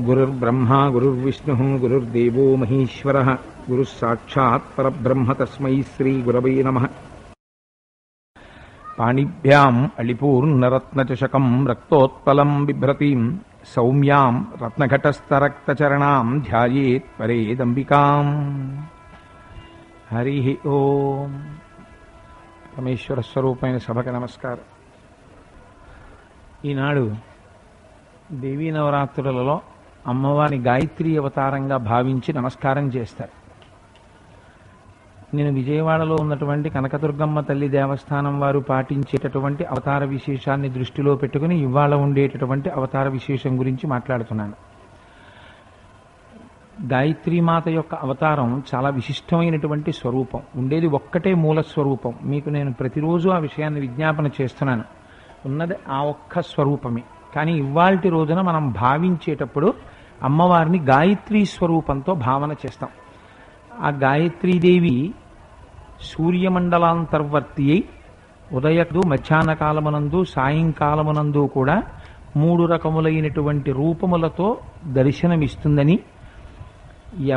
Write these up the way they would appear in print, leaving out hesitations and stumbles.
గురుర్బ్రహ్మా గురుర్విష్ణుః గురుర్దేవో మహేశ్వరః గురుః సాక్షాత్ పరబ్రహ్మ తస్మై శ్రీ గురవే నమః. పాణిభ్యాం అళిపూర్ణరత్నచషకం రక్తోత్పలం బిభ్రతీం సౌమ్యాం రత్నఘటస్థరక్తచరణాం ధ్యాయేత్ పరేదంబికాం. హరి ఓం. పరమేశ్వర స్వరూపమైన సభకు నమస్కారం. ఈనాడు దేవీ నవరాత్రులలో అమ్మవారిని గాయత్రి అవతారంగా భావించి నమస్కారం చేస్తారు. నేను విజయవాడలో ఉన్నటువంటి కనకదుర్గమ్మ తల్లి దేవస్థానం వారు పాటించేటటువంటి అవతార విశేషాన్ని దృష్టిలో పెట్టుకుని ఇవాళ ఉండేటటువంటి అవతార విశేషం గురించి మాట్లాడుతున్నాను. గాయత్రీమాత యొక్క అవతారం చాలా విశిష్టమైనటువంటి స్వరూపం. ఉండేది ఒక్కటే మూల స్వరూపం. మీకు నేను ప్రతిరోజు ఆ విషయాన్ని విజ్ఞాపన చేస్తున్నాను. ఉన్నది ఆ ఒక్క స్వరూపమే. కానీ ఇవాల్టి రోజున మనం భావించేటప్పుడు అమ్మవారిని గాయత్రీ స్వరూపంతో భావన చేస్తాం. ఆ గాయత్రీదేవి సూర్యమండలాంతర్వర్తి అయి ఉదయకు మధ్యాహ్న కాలమునందు సాయంకాలమునందు కూడా 3 రకములైనటువంటి రూపములతో దర్శనమిస్తుందని,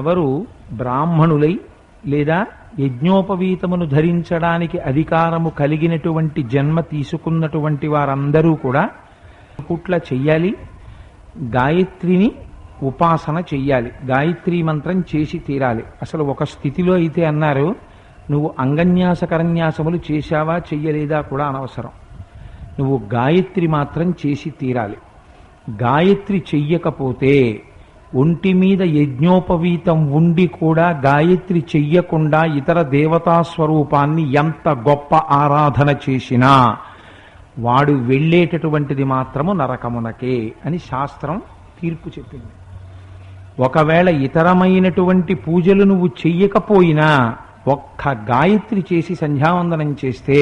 ఎవరు బ్రాహ్మణులై లేదా యజ్ఞోపవీతమును ధరించడానికి అధికారము కలిగినటువంటి జన్మ తీసుకున్నటువంటి వారందరూ కూడా పుట్ల చెయ్యాలి, గాయత్రిని ఉపాసన చెయ్యాలి, గాయత్రీ మంత్రం చేసి తీరాలి. అసలు ఒక స్థితిలో అయితే అన్నారు, నువ్వు అంగన్యాస కరన్యాసములు చేశావా చెయ్యలేదా కూడా అనవసరం, నువ్వు గాయత్రి మాత్రం చేసి తీరాలి. గాయత్రి చెయ్యకపోతే ఒంటి మీద యజ్ఞోపవీతం ఉండి కూడా గాయత్రి చెయ్యకుండా ఇతర దేవతా స్వరూపాన్ని ఎంత గొప్ప ఆరాధన చేసినా వాడు వెళ్ళేటటువంటిది మాత్రము నరకమునకే అని శాస్త్రం తీర్పు చెప్పింది. ఒకవేళ ఇతరమైనటువంటి పూజలు నువ్వు చెయ్యకపోయినా ఒక్క గాయత్రి చేసి సంధ్యావందనం చేస్తే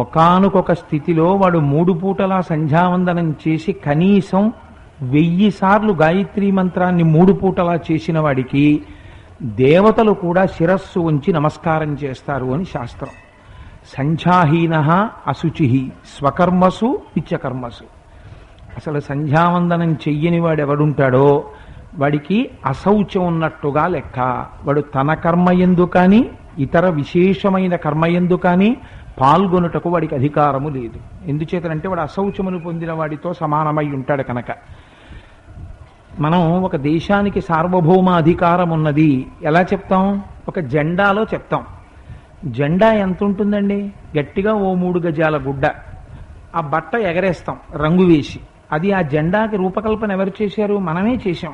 ఒకానొక స్థితిలో వాడు 3 పూటలా సంధ్యావందనం చేసి కనీసం 1000 సార్లు గాయత్రీ మంత్రాన్ని 3 పూటలా చేసిన వాడికి దేవతలు కూడా శిరస్సు ఉంచి నమస్కారం చేస్తారు అని శాస్త్రం. సంధ్యాహీన అశుచి స్వకర్మసు నిత్యకర్మసు. అసలు సంధ్యావందనం చెయ్యని వాడు ఎవడుంటాడో వాడికి అశౌచం ఉన్నట్టుగా లెక్క. వాడు తన కర్మయందు కానీ ఇతర విశేషమైన కర్మయందు కానీ పాల్గొనుటకు వాడికి అధికారము లేదు. ఎందుచేతనంటే వాడు అశౌచమును పొందిన వాడితో సమానమై ఉంటాడు కనుక. మనం ఒక దేశానికి సార్వభౌమ అధికారం ఉన్నది ఎలా చెప్తాం? ఒక జెండాలో చెప్తాం. జెండా ఎంత ఉంటుందండి? గట్టిగా ఓ 3 గజాల గుడ్డ. ఆ బట్ట ఎగరేస్తాం రంగు వేసి. అది ఆ జెండాకి రూపకల్పన ఎవరు చేశారు? మనమే చేశాం.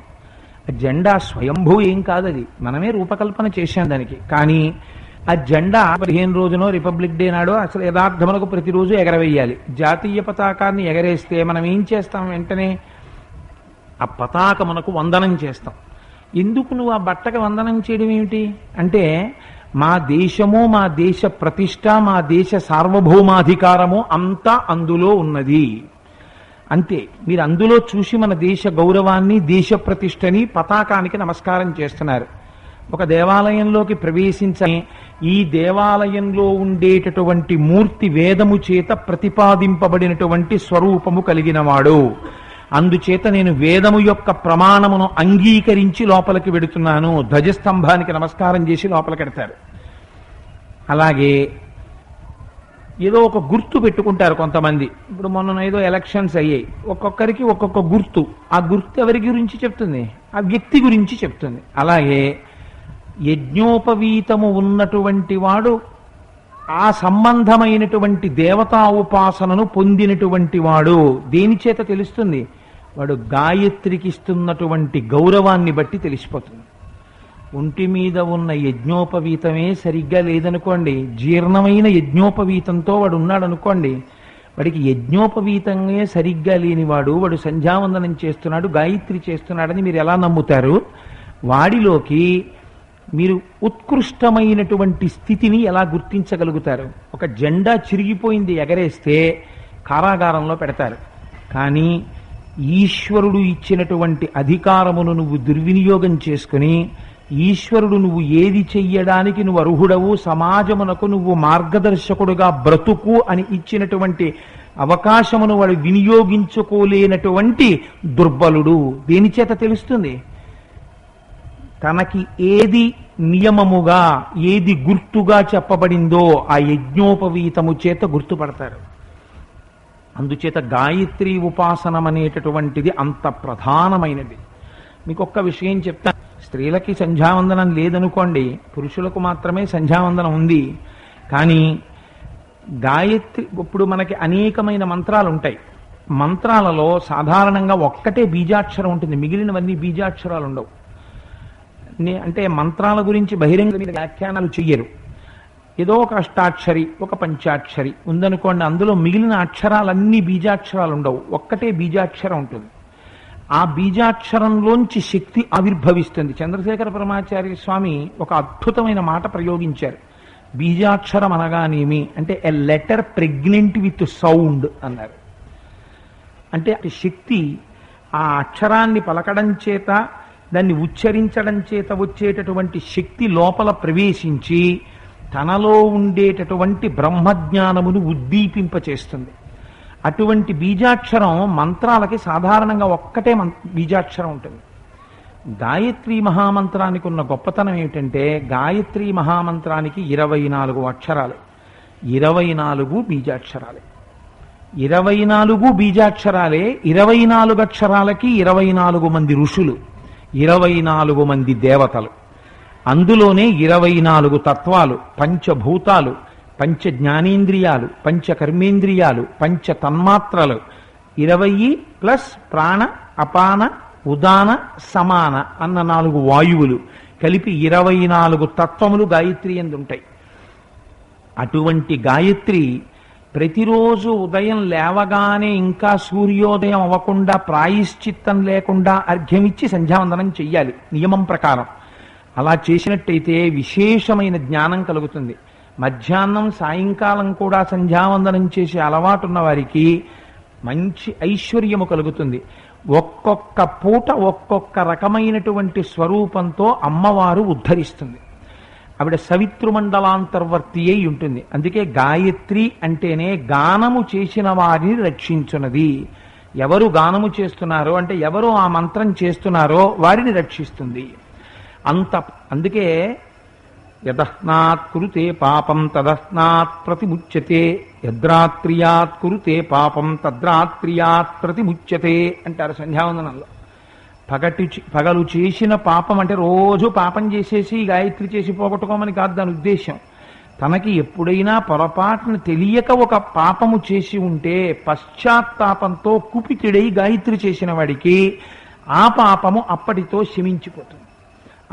ఆ జెండా స్వయంభూ ఏం కాదు, అది మనమే రూపకల్పన చేశాం దానికి. కానీ ఆ జెండా 15 రోజునో రిపబ్లిక్ డే నాడో అసలు యథార్థమునకు ప్రతిరోజు ఎగరవేయాలి. జాతీయ పతాకాన్ని ఎగరేస్తే మనం ఏం చేస్తాం? వెంటనే ఆ పతాకమునకు వందనం చేస్తాం. ఎందుకు నువ్వు ఆ బట్టకు వందనం చేయడం ఏమిటి అంటే, మా దేశము, మా దేశ ప్రతిష్ట, మా దేశ సార్వభౌమాధికారము అంతా అందులో ఉన్నది అంతే. మీరు అందులో చూసి మన దేశ గౌరవాన్ని, దేశ ప్రతిష్టని, పతాకానికి నమస్కారం చేస్తున్నారు. ఒక దేవాలయంలోకి ప్రవేశించని ఈ దేవాలయంలో ఉండేటటువంటి మూర్తి వేదము చేత ప్రతిపాదింపబడినటువంటి స్వరూపము కలిగినవాడు, అందుచేత నేను వేదము యొక్క ప్రమాణమును అంగీకరించి లోపలికి వెడుతున్నాను. ధ్వజస్తంభానికి నమస్కారం చేసి లోపలికి వెడతారు. అలాగే ఏదో ఒక గుర్తు పెట్టుకుంటారు కొంతమంది. ఇప్పుడు మొన్న ఏదో ఎలక్షన్స్ అయ్యాయి, ఒక్కొక్కరికి ఒక్కొక్క గుర్తు. ఆ గుర్తు ఎవరి గురించి చెప్తుంది? ఆ వ్యక్తి గురించి చెప్తుంది. అలాగే యజ్ఞోపవీతము ఉన్నటువంటి వాడు ఆ సంబంధమైనటువంటి దేవతా ఉపాసనను పొందినటువంటి వాడు దేని చేత తెలుస్తుంది? వాడు గాయత్రికి ఇస్తున్నటువంటి గౌరవాన్ని బట్టి తెలిసిపోతుంది. ఒంటి మీద ఉన్న యజ్ఞోపవీతమే సరిగ్గా లేదనుకోండి, జీర్ణమైన యజ్ఞోపవీతంతో వాడు ఉన్నాడు అనుకోండి, వాడికి యజ్ఞోపవీతమే సరిగ్గా లేనివాడు వాడు సంధ్యావందనం చేస్తున్నాడు, గాయత్రి చేస్తున్నాడని మీరు ఎలా నమ్ముతారు? వాడిలోకి మీరు ఉత్కృష్టమైనటువంటి స్థితిని ఎలా గుర్తించగలుగుతారు? ఒక జెండా చిరిగిపోయింది ఎగరేస్తే కారాగారంలో పెడతారు. కానీ ఈశ్వరుడు ఇచ్చినటువంటి అధికారమును నువ్వు దుర్వినియోగం చేసుకుని, ఈశ్వరుడు నువ్వు ఏది చెయ్యడానికి నువ్వు అర్హుడవు, సమాజమునకు నువ్వు మార్గదర్శకుడుగా బ్రతుకు అని ఇచ్చినటువంటి అవకాశమును వాడు వినియోగించుకోలేనటువంటి దుర్బలుడు. దేని చేత తెలుస్తుంది? తనకి ఏది నియమముగా, ఏది గుర్తుగా చెప్పబడిందో ఆ యజ్ఞోపవీతము చేత గుర్తుపడతారు. అందుచేత గాయత్రి ఉపాసనం అనేటటువంటిది అంత ప్రధానమైనది. మీకు ఒక్క విషయం చెప్తాను. స్త్రీలకి సంధ్యావందనం లేదనుకోండి, పురుషులకు మాత్రమే సంధ్యావందనం ఉంది. కానీ గాయత్రి, ఇప్పుడు మనకి అనేకమైన మంత్రాలు ఉంటాయి. మంత్రాలలో సాధారణంగా ఒక్కటే బీజాక్షరం ఉంటుంది, మిగిలినవన్నీ బీజాక్షరాలు ఉండవు. అంటే మంత్రాల గురించి బహిరంగ వ్యాఖ్యానాలు చెయ్యరు. ఏదో ఒక అష్టాక్షరి, ఒక పంచాక్షరి ఉందనుకోండి, అందులో మిగిలిన అక్షరాలన్నీ బీజాక్షరాలు ఉండవు, ఒక్కటే బీజాక్షరం ఉంటుంది. ఆ బీజాక్షరంలోంచి శక్తి ఆవిర్భవిస్తుంది. చంద్రశేఖర పరమాచార్య స్వామి ఒక అద్భుతమైన మాట ప్రయోగించారు. బీజాక్షరం అనగానేమి అంటే a letter pregnant with sound అన్నారు. అంటే శక్తి ఆ అక్షరాన్ని పలకడం చేత, దాన్ని ఉచ్చరించడం చేత వచ్చేటటువంటి శక్తి లోపల ప్రవేశించి తనలో ఉండేటటువంటి బ్రహ్మజ్ఞానమును ఉద్దీపింపచేస్తుంది. అటువంటి బీజాక్షరం మంత్రాలకి సాధారణంగా ఒక్కటే బీజాక్షరం ఉంటుంది. గాయత్రి మహామంత్రానికి ఉన్న గొప్పతనం ఏమిటంటే, గాయత్రి మహామంత్రానికి 24 అక్షరాలు, 24 బీజాక్షరాలే. 24 బీజాక్షరాలే. 24 అక్షరాలకి 24 మంది ఋషులు, 24 మంది దేవతలు. అందులోనే 24 తత్వాలు, పంచభూతాలు, పంచ జ్ఞానేంద్రియాలు, పంచ కర్మేంద్రియాలు, పంచ తన్మాత్రలు, 20 ప్లస్ ప్రాణ, అపాన, ఉదాన, సమాన అన్న 4 వాయువులు కలిపి 24 తత్వములు గాయత్రి యందు ఉంటాయి. అటువంటి గాయత్రి ప్రతిరోజు ఉదయం లేవగానే ఇంకా సూర్యోదయం అవ్వకుండా ప్రాయశ్చిత్తం లేకుండా అర్ఘ్యమిచ్చి సంధ్యావందనం చెయ్యాలి నియమం ప్రకారం. అలా చేసినట్టయితే విశేషమైన జ్ఞానం కలుగుతుంది. మధ్యాహ్నం సాయంకాలం కూడా సంధ్యావందనం చేసే అలవాటున్న వారికి మంచి ఐశ్వర్యము కలుగుతుంది. ఒక్కొక్క పూట ఒక్కొక్క రకమైనటువంటి స్వరూపంతో అమ్మవారు ఉద్ధరిస్తుంది. ఆవిడ సవితృమండలాంతర్వర్తి అయి ఉంటుంది. అందుకే గాయత్రి అంటేనే గానము చేసిన వారిని రక్షించున్నది. ఎవరు గానము చేస్తున్నారో అంటే ఎవరు ఆ మంత్రం చేస్తున్నారో వారిని రక్షిస్తుంది. అందుకే యదహ్నాత్ కురుతే పాపం తదహ్నాత్ ప్రతిముచ్యతే, యద్రాత్రియాత్ కురుతే పాపం తద్రాత్రియాత్ ప్రతిముచ్యతే అంటారు సంధ్యావందనంలో. పగలు చేసిన పాపం అంటే రోజు పాపం చేసేసి గాయత్రి చేసి పోగొట్టుకోమని కాదు దాని ఉద్దేశం. తనకి ఎప్పుడైనా పొరపాటును తెలియక ఒక పాపము చేసి ఉంటే పశ్చాత్తాపంతో కుపితుడై గాయత్రి చేసిన వాడికి ఆ పాపము అప్పటితో శమించిపోతుంది.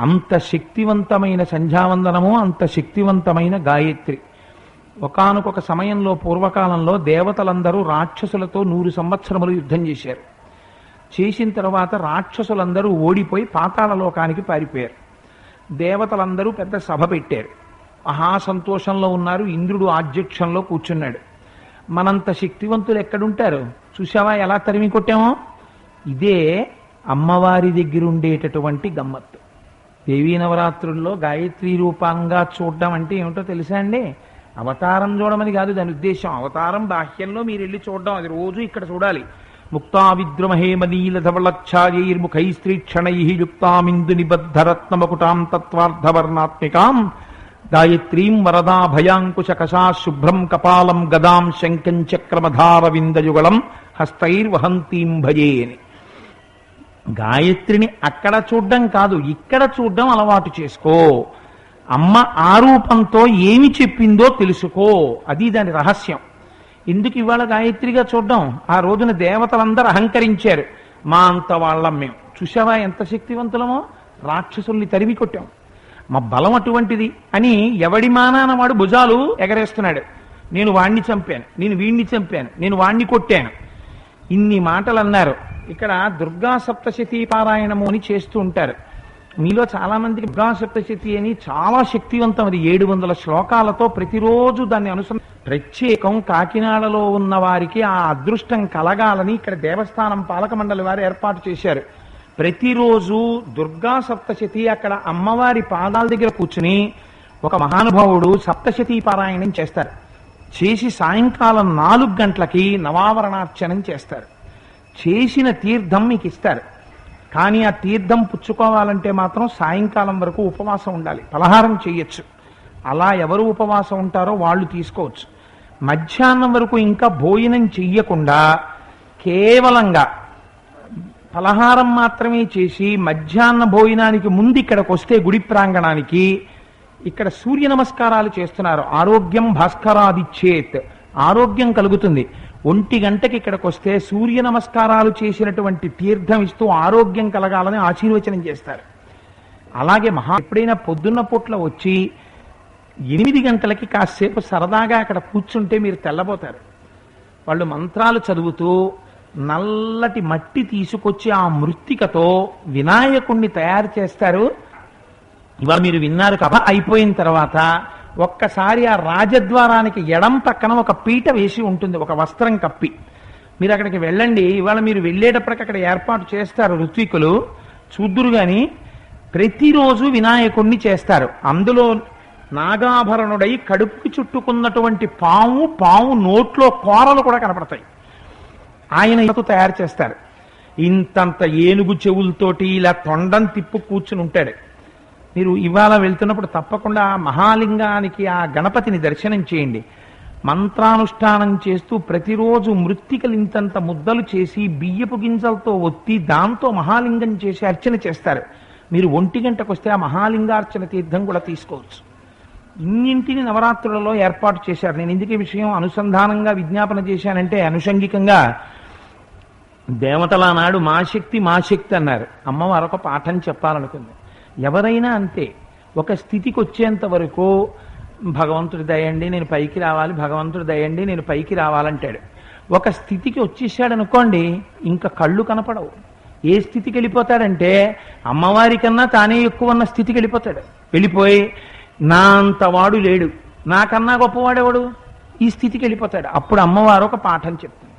అంత శక్తివంతమైన సంధ్యావందనము, అంత శక్తివంతమైన గాయత్రి. ఒకానొక సమయంలో పూర్వకాలంలో దేవతలందరూ రాక్షసులతో 100 సంవత్సరములు యుద్ధం చేశారు. చేసిన తర్వాత రాక్షసులందరూ ఓడిపోయి పాతాళ లోకానికి పారిపోయారు. దేవతలందరూ పెద్ద సభ పెట్టారు. మహాసంతోషంలో ఉన్నారు. ఇంద్రుడు ఆధ్యక్షంలో కూర్చున్నాడు. మనంత శక్తివంతులు ఎక్కడుంటారు? చూసావా ఎలా తరిమి కొట్టామో? ఇదే అమ్మవారి దగ్గర ఉండేటటువంటి గమ్మత్తు. దేవీ నవరాత్రుల్లో గాయత్రి రూపంగా చూడడం అంటే ఏమిటో తెలుసా అండి? అవతారం చూడమని కాదు దాని ఉద్దేశం. అవతారం బాహ్యంలో మీరు వెళ్ళి చూడడం, అది రోజు ఇక్కడ చూడాలి. ముక్తా విద్రుమహేమనీలధవళఛాయైర్ముఖైస్త్రీక్షణై యుక్తామిందు నిబద్ధరత్నమకుటాం తత్వార్థవర్ణాత్మికాం గాయత్రీం వరదా భయాంకుశ కషా శుభ్రం కపాలం గదాం శంఖం చక్రమధారవిందయుగళం హస్తైర్వహంతీం భజే అని. గాయత్రిని అక్కడ చూడడం కాదు, ఇక్కడ చూడడం అలవాటు చేసుకో. అమ్మ ఆ రూపంతో ఏమి చెప్పిందో తెలుసుకో. అది దాని రహస్యం. ఎందుకు ఇవాళ గాయత్రిగా చూడడం? ఆ రోజున దేవతలందరూ అహంకరించారు. మా అంత వాళ్ళం మేము. చూసావా ఎంత శక్తివంతులమో? రాక్షసుల్ని తరిమి కొట్టాం. మా బలం అటువంటిది అని ఎవడి మానాన వాడు భుజాలు ఎగరేస్తున్నాడు. నేను వాణ్ణి చంపాను, నేను వీణ్ణి చంపాను, నేను వాణ్ణి కొట్టాను, ఇన్ని మాటలు అన్నారు. ఇక్కడ దుర్గా సప్తశతీ పారాయణము అని చేస్తూ ఉంటారు. మీలో చాలా మందికి దుర్గా సప్తశతి అని చాలా శక్తివంతం. అది 700 శ్లోకాలతో ప్రతిరోజు దాన్ని ప్రత్యేకం. కాకినాడలో ఉన్న వారికి ఆ అదృష్టం కలగాలని ఇక్కడ దేవస్థానం పాలక మండలి వారు ఏర్పాటు చేశారు. ప్రతిరోజు దుర్గా సప్తశతి అక్కడ అమ్మవారి పాదాల దగ్గర కూర్చుని ఒక మహానుభావుడు సప్తశతీ పారాయణం చేస్తారు. చేసి సాయంకాలం 4 గంటలకి నవావరణార్చనం చేస్తారు. చేసిన తీర్థం మీకు ఇస్తారు. కానీ ఆ తీర్థం పుచ్చుకోవాలంటే మాత్రం సాయంకాలం వరకు ఉపవాసం ఉండాలి. పలహారం చేయొచ్చు. అలా ఎవరు ఉపవాసం ఉంటారో వాళ్ళు తీసుకోవచ్చు. మధ్యాహ్నం వరకు ఇంకా భోజనం చెయ్యకుండా కేవలంగా పలహారం మాత్రమే చేసి మధ్యాహ్న భోజనానికి ముందు ఇక్కడికి వస్తే గుడి ప్రాంగణానికి ఇక్కడ సూర్య నమస్కారాలు చేస్తున్నారు. ఆరోగ్యం భాస్కరాదిచ్చేత్, ఆరోగ్యం కలుగుతుంది. 1 గంటకి ఇక్కడికి వస్తే సూర్య నమస్కారాలు చేసినటువంటి తీర్థం ఇస్తూ ఆరోగ్యం కలగాలని ఆశీర్వచనం చేస్తారు. అలాగే ఎప్పుడైనా పొద్దున్న పూట్ల వచ్చి 8 గంటలకి కాసేపు సరదాగా అక్కడ కూర్చుంటే మీరు తెల్లబోతారు. వాళ్ళు మంత్రాలు చదువుతూ నల్లటి మట్టి తీసుకొచ్చి ఆ మృత్తికతో వినాయకుణ్ణి తయారు చేస్తారు. ఇవాళ మీరు విన్నారు కదా. అయిపోయిన తర్వాత ఒక్కసారి ఆ రాజద్వారానికి ఎడం పక్కన ఒక పీట వేసి ఉంటుంది, ఒక వస్త్రం కప్పి. మీరు అక్కడికి వెళ్ళండి. ఇవాళ మీరు వెళ్ళేటప్పటికి అక్కడ ఏర్పాటు చేస్తారు ఋత్వికులు, చూద్దురు గాని. ప్రతిరోజు వినాయకుణ్ణి చేస్తారు. అందులో నాగాభరణుడై కడుపుకి చుట్టుకున్నటువంటి పాము నోట్లో కోరలు కూడా కనపడతాయి. ఆయన తయారు చేస్తారు. ఇంతంత ఏనుగు చెవులతోటి ఇలా తొండం తిప్పు కూర్చుని ఉంటాడు. మీరు ఇవాళ వెళ్తున్నప్పుడు తప్పకుండా మహాలింగానికి ఆ గణపతిని దర్శనం చేయండి. మంత్రానుష్ఠానం చేస్తూ ప్రతిరోజు మృత్తికలు ఇంతంత ముద్దలు చేసి బియ్యపు గింజలతో ఒత్తి దాంతో మహాలింగం చేసి అర్చన చేస్తారు. మీరు 1 గంటకు వస్తే ఆ మహాలింగార్చన తీర్థం కూడా తీసుకోవచ్చు. ఇన్నింటిని నవరాత్రులలో ఏర్పాటు చేశారు. నేను ఎందుకు ఈ విషయం అనుసంధానంగా విజ్ఞాపన చేశానంటే, అనుషంగికంగా దేవతల నాడు మా శక్తి అన్నారు. అమ్మవారు ఒక పాఠం చెప్పాలనుకుంది. ఎవరైనా అంతే, ఒక స్థితికి వచ్చేంత వరకు భగవంతుడి దయండి నేను పైకి రావాలి, భగవంతుడి దయండి నేను పైకి రావాలంటాడు. ఒక స్థితికి వచ్చేసాడు అనుకోండి, ఇంకా కళ్ళు కనపడవు. ఏ స్థితికి వెళ్ళిపోతాడంటే అమ్మవారి కన్నా తానే ఎక్కువ ఉన్న స్థితికి వెళ్ళిపోతాడు. వెళ్ళిపోయి నా అంతవాడు లేడు, నాకన్నా గొప్పవాడేవాడు, ఈ స్థితికి వెళ్ళిపోతాడు. అప్పుడు అమ్మవారు ఒక పాఠం చెప్తుంది.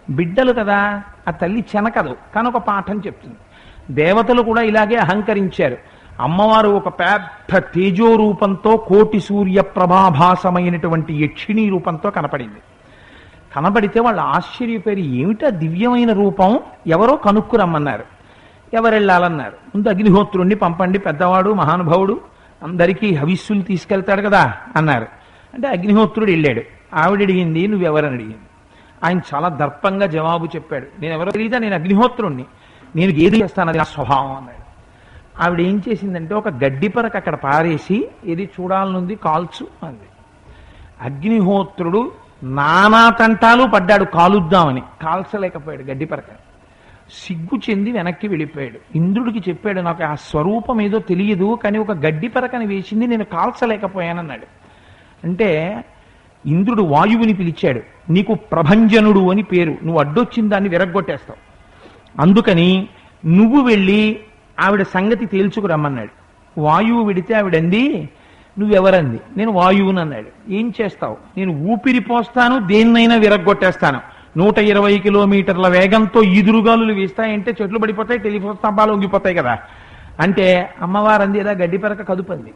బిడ్డలు కదా, ఆ తల్లి చెనకదు, కానీ ఒక పాఠం చెప్తుంది. దేవతలు కూడా ఇలాగే అహంకరించారు. అమ్మవారు ఒక పెద్ద తేజో రూపంతో, కోటి సూర్య ప్రభాభాసమైనటువంటి యక్షిణీ రూపంతో కనపడింది. కనబడితే వాళ్ళు ఆశ్చర్యపోయి, ఏమిటా దివ్యమైన రూపం, ఎవరో కనుక్కురమ్మన్నారు. ఎవరెళ్ళాలన్నారు. ముందు అగ్నిహోత్రుణ్ణి పంపండి, పెద్దవాడు మహానుభావుడు, అందరికీ హవిస్సులు తీసుకెళ్తాడు కదా అన్నారు. అంటే అగ్నిహోత్రుడు వెళ్ళాడు. ఆవిడ అడిగింది నువ్వెవరని అడిగింది. ఆయన చాలా దర్పంగా జవాబు చెప్పాడు. నేను ఎవరో తెలియదా, నేను అగ్నిహోత్రుణ్ణి, నేను ఏది చేస్తాను, అది నా స్వభావం అన్నాడు. ఆవిడ ఏం చేసిందంటే ఒక గడ్డి పరక అక్కడ పారేసి, ఏది చూడాలనుంది కాల్చు అంది. అగ్నిహోత్రుడు నానా తంటాలు పడ్డాడు కాలుద్దామని, కాల్చలేకపోయాడు గడ్డి పరక. సిగ్గు చెంది వెనక్కి వెళ్ళిపోయాడు. ఇంద్రుడికి చెప్పాడు, నాకు ఆ స్వరూపం ఏదో తెలియదు, కానీ ఒక గడ్డి పరకని వేసింది, నేను కాల్చలేకపోయానన్నాడు. అంటే ఇంద్రుడు వాయువుని పిలిచాడు. నీకు ప్రభంజనుడు అని పేరు, నువ్వు అడ్డొచ్చిన దాన్ని విరగ్గొట్టేస్తావు, అందుకని నువ్వు వెళ్ళి ఆవిడ సంగతి తేల్చుకురమ్మన్నాడు. వాయువు విడితే ఆవిడంది నువ్వెవరంది. నేను వాయువుని అన్నాడు. ఏం చేస్తావు? నేను ఊపిరి పోస్తాను, దేన్నైనా విరగ్గొట్టేస్తాను. 120 కిలోమీటర్ల వేగంతో ఈదురుగాలులు వేస్తాయంటే చెట్లు పడిపోతాయి, టెలిఫోన్ స్తంభాలు ఉంగిపోతాయి కదా. అంటే అమ్మవారు అంది ఏదా గడ్డి పరక కదుపంది.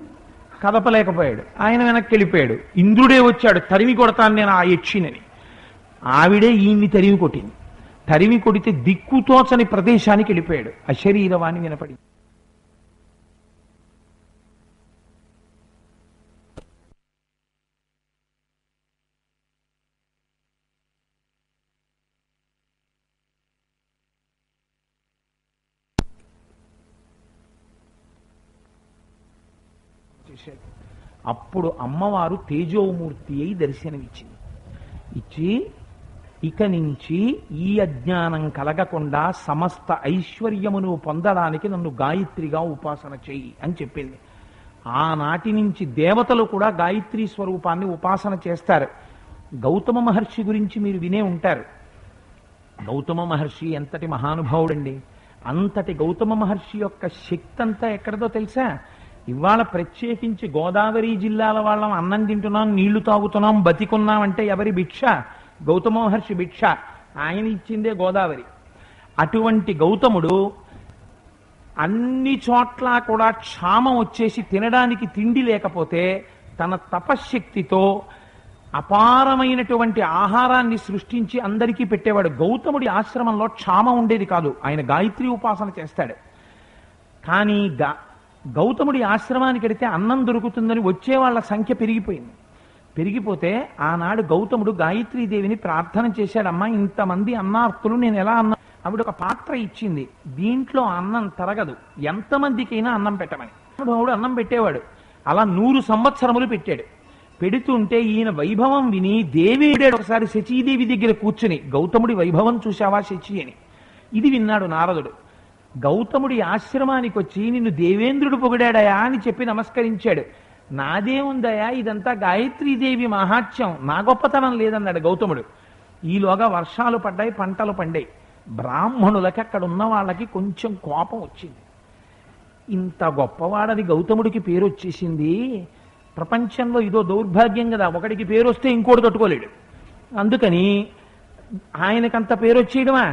కదపలేకపోయాడు. ఆయన వెనక్కి వెళ్ళిపోయాడు. ఇంద్రుడే వచ్చాడు, తరిమి కొడతాను నేను ఆ యక్షిణిని. ఆవిడే ఈయన్ని తరిమి కొట్టింది. తరిమి కొడితే దిక్కుతోచని ప్రదేశానికి వెళ్ళిపోయాడు. అశరీరవాణి వినపడి అప్పుడు అమ్మవారు తేజోమూర్తి అయి దర్శనమిచ్చింది. ఇచ్చి ఇక నుంచి ఈ అజ్ఞానం కలగకుండా సమస్త ఐశ్వర్యమును పొందడానికి నన్ను గాయత్రిగా ఉపాసన చెయ్యి అని చెప్పింది. ఆనాటి నుంచి దేవతలు కూడా గాయత్రీ స్వరూపాన్ని ఉపాసన చేస్తారు. గౌతమ మహర్షి గురించి మీరు వినే ఉంటారు. గౌతమ మహర్షి ఎంతటి మహానుభావుడండి. అంతటి గౌతమ మహర్షి యొక్క శక్తి అంతా ఎక్కడదో తెలుసా? ఇవాళ ప్రత్యేకించి గోదావరి జిల్లాల వాళ్ళం అన్నం తింటున్నాం, నీళ్లు తాగుతున్నాం, బతికున్నాం అంటే ఎవరి భిక్ష? గౌతమ మహర్షి భిక్ష. ఆయన ఇచ్చిందే గోదావరి. అటువంటి గౌతముడు అన్ని చోట్ల కూడా క్షామం వచ్చేసి తినడానికి తిండి లేకపోతే తన తపశ్శక్తితో అపారమైనటువంటి ఆహారాన్ని సృష్టించి అందరికీ పెట్టేవాడు. గౌతముడి ఆశ్రమంలో క్షామం ఉండేది కాదు, ఆయన గాయత్రి ఉపాసన చేస్తాడు. కానీ గౌతముడి ఆశ్రమానికి వెడితే అన్నం దొరుకుతుందని వచ్చే వాళ్ళ సంఖ్య పెరిగిపోయింది. పెరిగిపోతే ఆనాడు గౌతముడు గాయత్రీదేవిని ప్రార్థన చేశాడమ్మా, ఇంతమంది అన్నార్తులు నేను ఎలా అన్నం, ఆవిడ ఒక పాత్ర ఇచ్చింది, దీంట్లో అన్నం తరగదు, ఎంతమందికైనా అన్నం పెట్టమని. గౌతముడు అన్నం పెట్టేవాడు. అలా 100 సంవత్సరములు పెట్టాడు. పెడుతుంటే ఈయన వైభవం విని దేవేడు ఒకసారి శచీదేవి దగ్గర కూర్చుని, గౌతముడి వైభవం చూశావా శచి అని. ఇది విన్నాడు నారదుడు. గౌతముడి ఆశ్రమానికి వచ్చి నిన్ను దేవేంద్రుడు పొగిడాడయా అని చెప్పి నమస్కరించాడు. నాదేముందయా, ఇదంతా గాయత్రీదేవి మహాత్యం, నా గొప్పతనం లేదన్నాడు గౌతముడు. ఈలోగా వర్షాలు పడ్డాయి, పంటలు పండాయి. బ్రాహ్మణులకి అక్కడ ఉన్న వాళ్ళకి కొంచెం కోపం వచ్చింది. ఇంత గొప్పవాడని గౌతముడికి పేరు వచ్చేసింది, ప్రపంచంలో ఇదో దౌర్భాగ్యం కదా, ఒకడికి పేరు వస్తే ఇంకోటి తట్టుకోలేడు, అందుకని ఆయనకంత పేరు వచ్చేయడమా,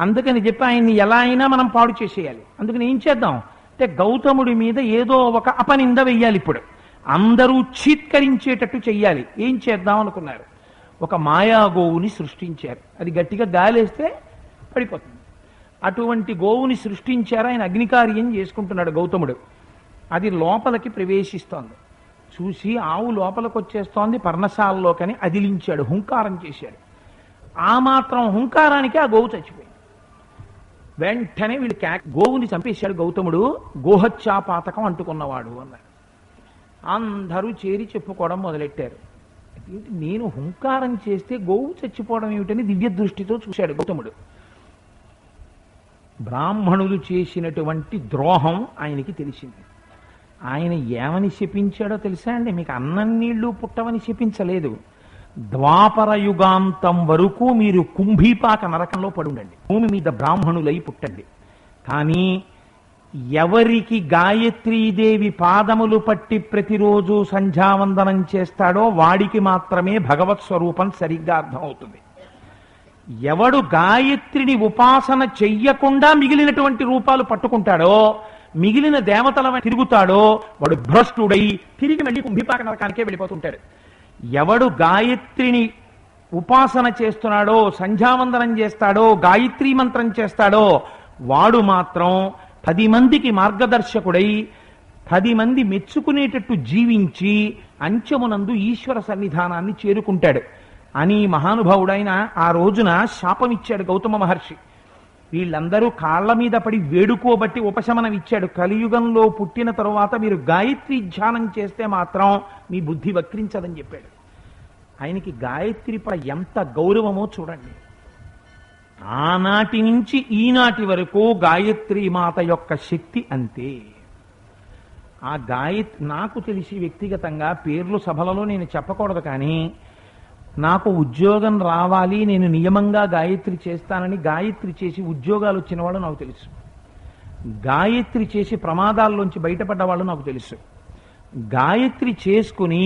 అందుకని చెప్పి ఆయన్ని ఎలా అయినా మనం పాడు చేసేయాలి. అందుకని ఏం చేద్దాం అంటే గౌతముడి మీద ఏదో ఒక అపనింద వెయ్యాలి, ఇప్పుడు అందరూ చీత్కరించేటట్టు చెయ్యాలి. ఏం చేద్దాం అనుకున్నారు, ఒక మాయా గోవుని సృష్టించారు. అది గట్టిగా గాలేస్తే పడిపోతుంది. అటువంటి గోవుని సృష్టించారు. ఆయన అగ్నికార్యం చేసుకుంటున్నాడు గౌతముడు. అది లోపలికి ప్రవేశిస్తోంది. చూసి ఆవు లోపలికి వచ్చేస్తోంది పర్ణశాలలోకని అదిలించాడు, హుంకారం చేశాడు. ఆ మాత్రం హుంకారానికి ఆ గోవు చచ్చిపోయింది. వెంటనే వీళ్ళు గోవుని చంపేశాడు గౌతముడు, గోహత్యాపాతకం అంటుకున్నవాడు అన్నాడు. అందరూ చేరి చెప్పుకోవడం మొదలెట్టారు. నేను హుంకారం చేస్తే గోవు చచ్చిపోవడం ఏమిటని దివ్య దృష్టితో చూశాడు గౌతముడు. బ్రాహ్మణులు చేసినటువంటి ద్రోహం ఆయనకి తెలిసింది. ఆయన ఏమని శపించాడో తెలుసా అండి? మీకు అన్నం నీళ్లు పుట్టవని శపించలేదు. ద్వాపర యుగాంతం వరకు మీరు కుంభీపాక నరకంలో పడుండండి, భూమి మీద బ్రాహ్మణులై పుట్టండి. కానీ ఎవరికి గాయత్రీదేవి పాదములు పట్టి ప్రతిరోజు సంధ్యావందనం చేస్తాడో వాడికి మాత్రమే భగవత్ స్వరూపం సరిగ్గా అర్థమవుతుంది. ఎవడు గాయత్రిని ఉపాసన చెయ్యకుండా మిగిలినటువంటి రూపాలు పట్టుకుంటాడో, మిగిలిన దేవతల తిరుగుతాడో, వాడు భ్రష్టుడై తిరిగి మళ్ళీ కుంభిపాక నరకానికే వెళ్ళిపోతుంటాడు. ఎవడు గాయత్రిని ఉపాసన చేస్తున్నాడో, సంధ్యావందనం చేస్తాడో, గాయత్రీ మంత్రం చేస్తాడో, వాడు మాత్రం 10 మందికి మార్గదర్శకుడై 10 మంది మెచ్చుకునేటట్టు జీవించి అంచెమునందు ఈశ్వర సన్నిధానాన్ని చేరుకుంటాడు అని మహానుభావుడైన ఆ రోజున శాపమిచ్చాడు గౌతమ మహర్షి. వీళ్ళందరూ కాళ్ల మీద పడి వేడుకోబట్టి ఉపశమనం ఇచ్చాడు. కలియుగంలో పుట్టిన తరువాత మీరు గాయత్రి ధ్యానం చేస్తే మాత్రం మీ బుద్ధి వక్రించదని చెప్పాడు. ఆయనకి గాయత్రి పై ఎంత గౌరవమో చూడండి. ఆనాటి నుంచి ఈనాటి వరకు గాయత్రి మాత యొక్క శక్తి అంతే. ఆ నాకు తెలిసి వ్యక్తిగతంగా పేర్లు సభలలో నేను చెప్పకూడదు, కానీ నాకు ఉద్యోగం రావాలి, నేను నియమంగా గాయత్రి చేస్తానని గాయత్రి చేసి ఉద్యోగాలు వచ్చిన వాళ్ళు నాకు తెలుసు. గాయత్రి చేసి ప్రమాదాల్లోంచి బయటపడ్డ వాళ్ళు నాకు తెలుసు. గాయత్రి చేసుకుని